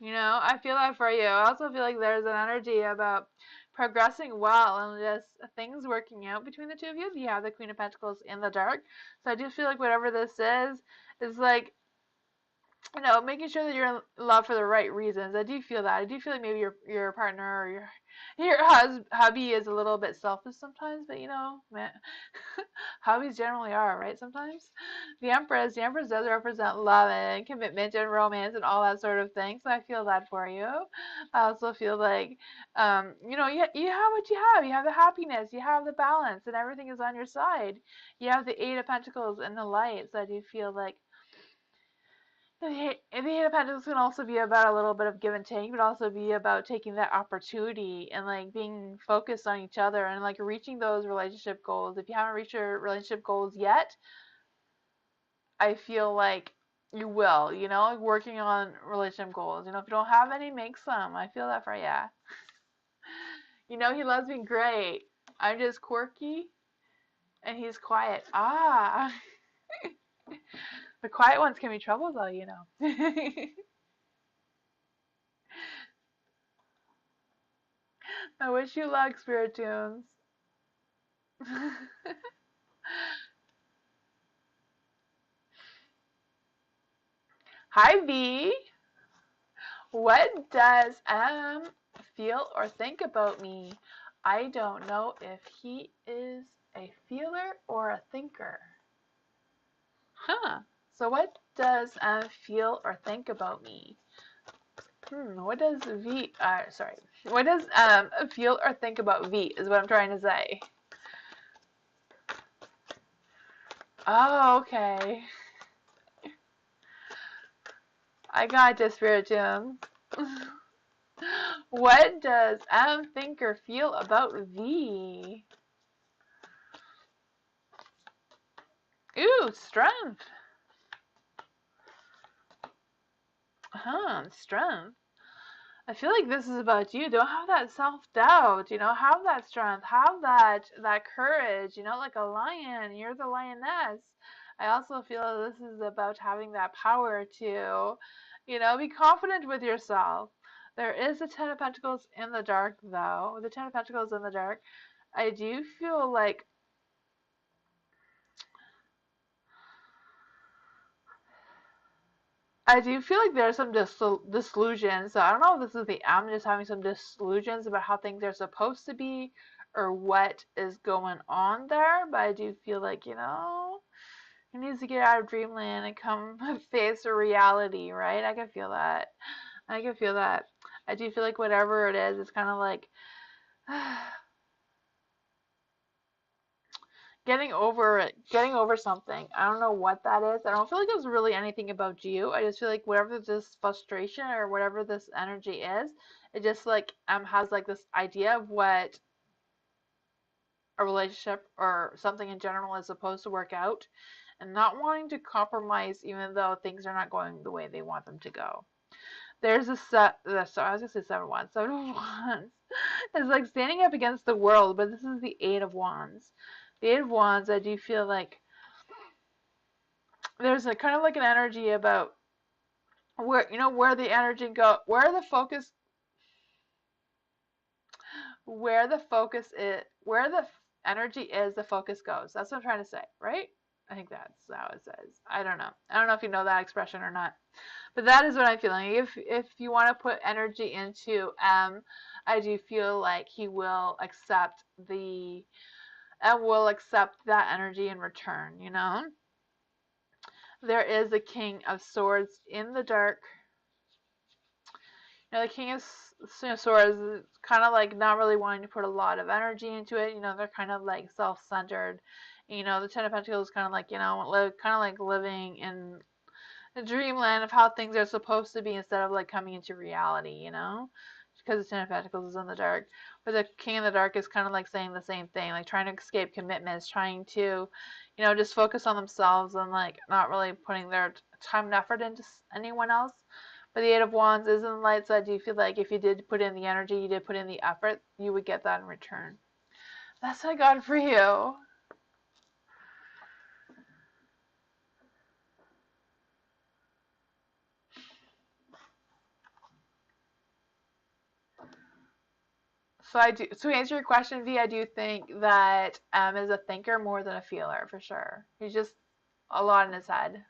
I feel that for you. I also feel like there's an energy about progressing well and just things working out between the two of you. You have the Queen of Pentacles in the dark. So I do feel like whatever this is like, making sure that you're in love for the right reasons. I do feel that. I do feel like maybe your partner or your hubby is a little bit selfish sometimes, but man, hubbies generally are, right? Sometimes. The Empress does represent love and commitment and romance and all that sort of thing. So I feel that for you. I also feel like, you have what you have. You have the happiness, you have the balance, and everything is on your side. You have the Eight of Pentacles in the light. So I do feel like the Eight of Pentacles can also be about a little bit of give and take, but also be about taking that opportunity and like being focused on each other and like reaching those relationship goals. If you haven't reached your relationship goals yet, I feel like you will, working on relationship goals. If you don't have any, make some. I feel that for you. He loves me great. I'm just quirky and he's quiet. Ah. The quiet ones can be trouble though, you know. I wish you luck, Spirit Tunes. Hi V. What does feel or think about me? I don't know if he is a feeler or a thinker. Huh. So what does feel or think about me? What does V sorry. What does feel or think about V is what I'm trying to say. Oh, okay. I got you, Spirit Gems. What does thinker feel about V? Ooh, strength. Strength. I feel like this is about you. Don't have that self-doubt, you know, have that strength, have that courage, you know, like a lion. You're the lioness. I also feel this is about having that power to, you know, be confident with yourself. There is the Ten of Pentacles in the dark, though. The Ten of Pentacles in the dark. I do feel like there's some disillusions. So I don't know if this is the I'm just having some disillusions about how things are supposed to be or what is going on there. But I do feel like, you know, he needs to get out of dreamland and come face a reality, right? I can feel that. I can feel that. I do feel like whatever it is, it's kind of like getting over it, getting over something. I don't know what that is. I don't feel like it's really anything about you. I just feel like whatever this frustration or whatever this energy is, it just like has like this idea of what a relationship or something in general is supposed to work out, and not wanting to compromise even though things are not going the way they want them to go. There's a sorry, I was gonna say 7 of Wands. 7 of Wands is like standing up against the world, but this is the 8 of Wands. The 8 of Wands, I do feel like there's a kind of like an energy about where, you know, where the energy go, where the focus is, where the energy is, the focus goes. That's what I'm trying to say, right? I think that's how it says. I don't know. I don't know if you know that expression or not, but that is what I'm feeling. If you want to put energy into I do feel like he will accept that energy in return. You know, there is the King of Swords in the dark. You know, the King of Swords is kind of like not really wanting to put a lot of energy into it. You know, they're kind of like self-centered. You know, the Ten of Pentacles is kind of like, you know, kind of like living in the dreamland of how things are supposed to be instead of like coming into reality, you know? Because the Ten of Pentacles is in the dark. But the King in the Dark is kind of like saying the same thing, like trying to escape commitments, trying to, you know, just focus on themselves and like not really putting their time and effort into anyone else. But the 8 of Wands is in the light side. Do you feel like if you did put in the energy, you did put in the effort, you would get that in return? That's what I got for you. So I do. To answer your question, V, I do think that is a thinker more than a feeler for sure. He's just a lot in his head.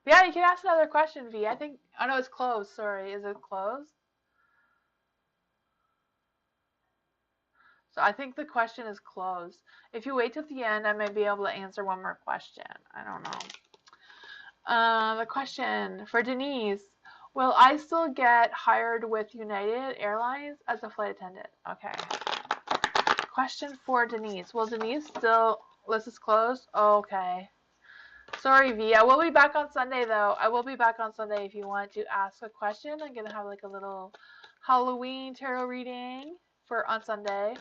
Yeah, you can ask another question, V. I think. Oh no, it's closed. Sorry, is it closed? So I think the question is closed. If you wait till the end, I may be able to answer one more question. I don't know. The question for Denise: will I still get hired with United Airlines as a flight attendant? Okay. Question for Denise: will Denise still? This is closed. Okay. Sorry, V. I will be back on Sunday, though. I will be back on Sunday if you want to ask a question. I'm going to have like a little Halloween tarot reading for on Sunday.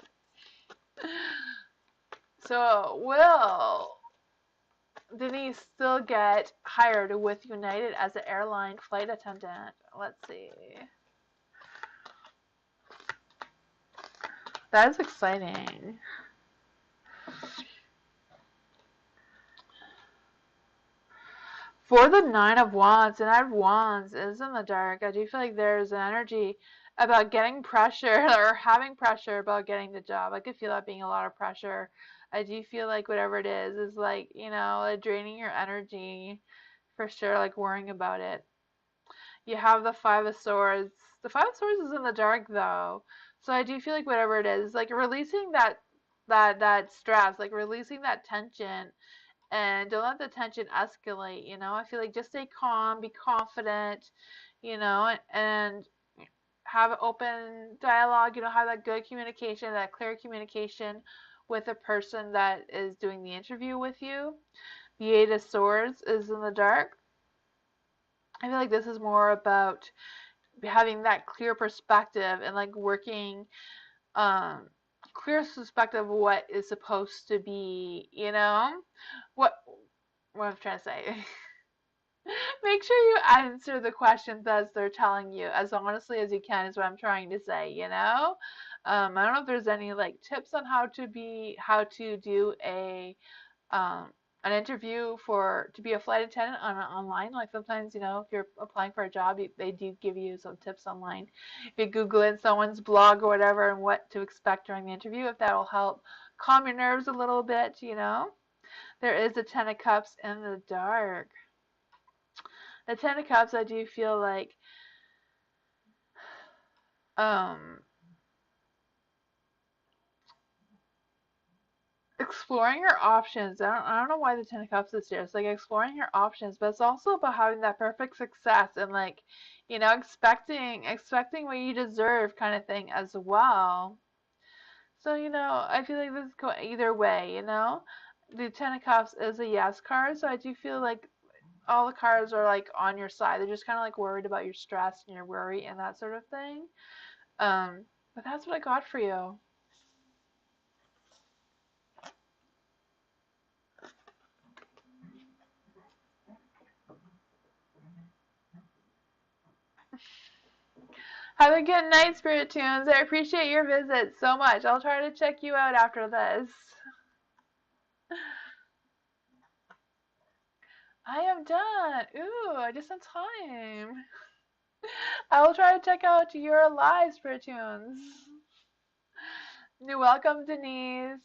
So, will Denise still get hired with United as an airline flight attendant? Let's see. That is exciting. For the Nine of Wands, and Nine of Wands is in the dark, I do feel like there's an energy about getting pressure or having pressure about getting the job. I could feel that being a lot of pressure. I do feel like whatever it is like, draining your energy for sure, like worrying about it. You have the Five of Swords. The Five of Swords is in the dark though. So I do feel like whatever it is, like releasing that stress, like releasing that tension and don't let the tension escalate, I feel like just stay calm, be confident, and have open dialogue, have that good communication, that clear communication with the person that is doing the interview with you. The Eight of Swords is in the dark. I feel like this is more about having that clear perspective and like working um clear perspective of what is supposed to be, what I'm trying to say. Make sure you answer the questions as they're telling you as honestly as you can is what I'm trying to say, I don't know if there's any like tips on how to do an interview to be a flight attendant online. Like sometimes, if you're applying for a job, they do give you some tips online. If you Google it, someone's blog or whatever, and what to expect during the interview, if that'll help calm your nerves a little bit, There is a Ten of Cups in the dark. The Ten of Cups, I do feel like um, exploring your options. I don't know why the Ten of Cups is here. It's like exploring your options, but it's also about having that perfect success and like, expecting what you deserve kind of thing as well. So, I feel like this is going either way, The Ten of Cups is a yes card, so I do feel like all the cards are like on your side. They're just kind of like worried about your stress and your worry and that sort of thing. But that's what I got for you. Have a good night, Spirit Tunes. I appreciate your visit so much. I'll try to check you out after this. I am done. Ooh, I just in time. I will try to check out your live, Spirit Tunes. You're welcome, Denise.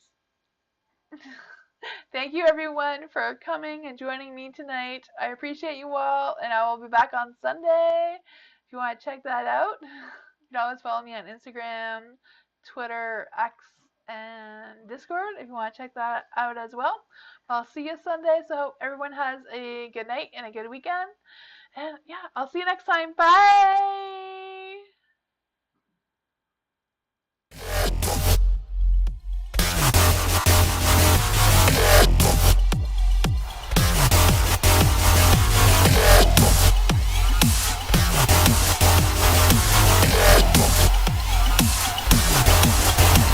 Thank you, everyone, for coming and joining me tonight. I appreciate you all, and I will be back on Sunday. If you want to check that out, you can always follow me on Instagram, Twitter, X, and Discord if you want to check that out as well. I'll see you Sunday, so hope everyone has a good night and a good weekend. And yeah, I'll see you next time. Bye!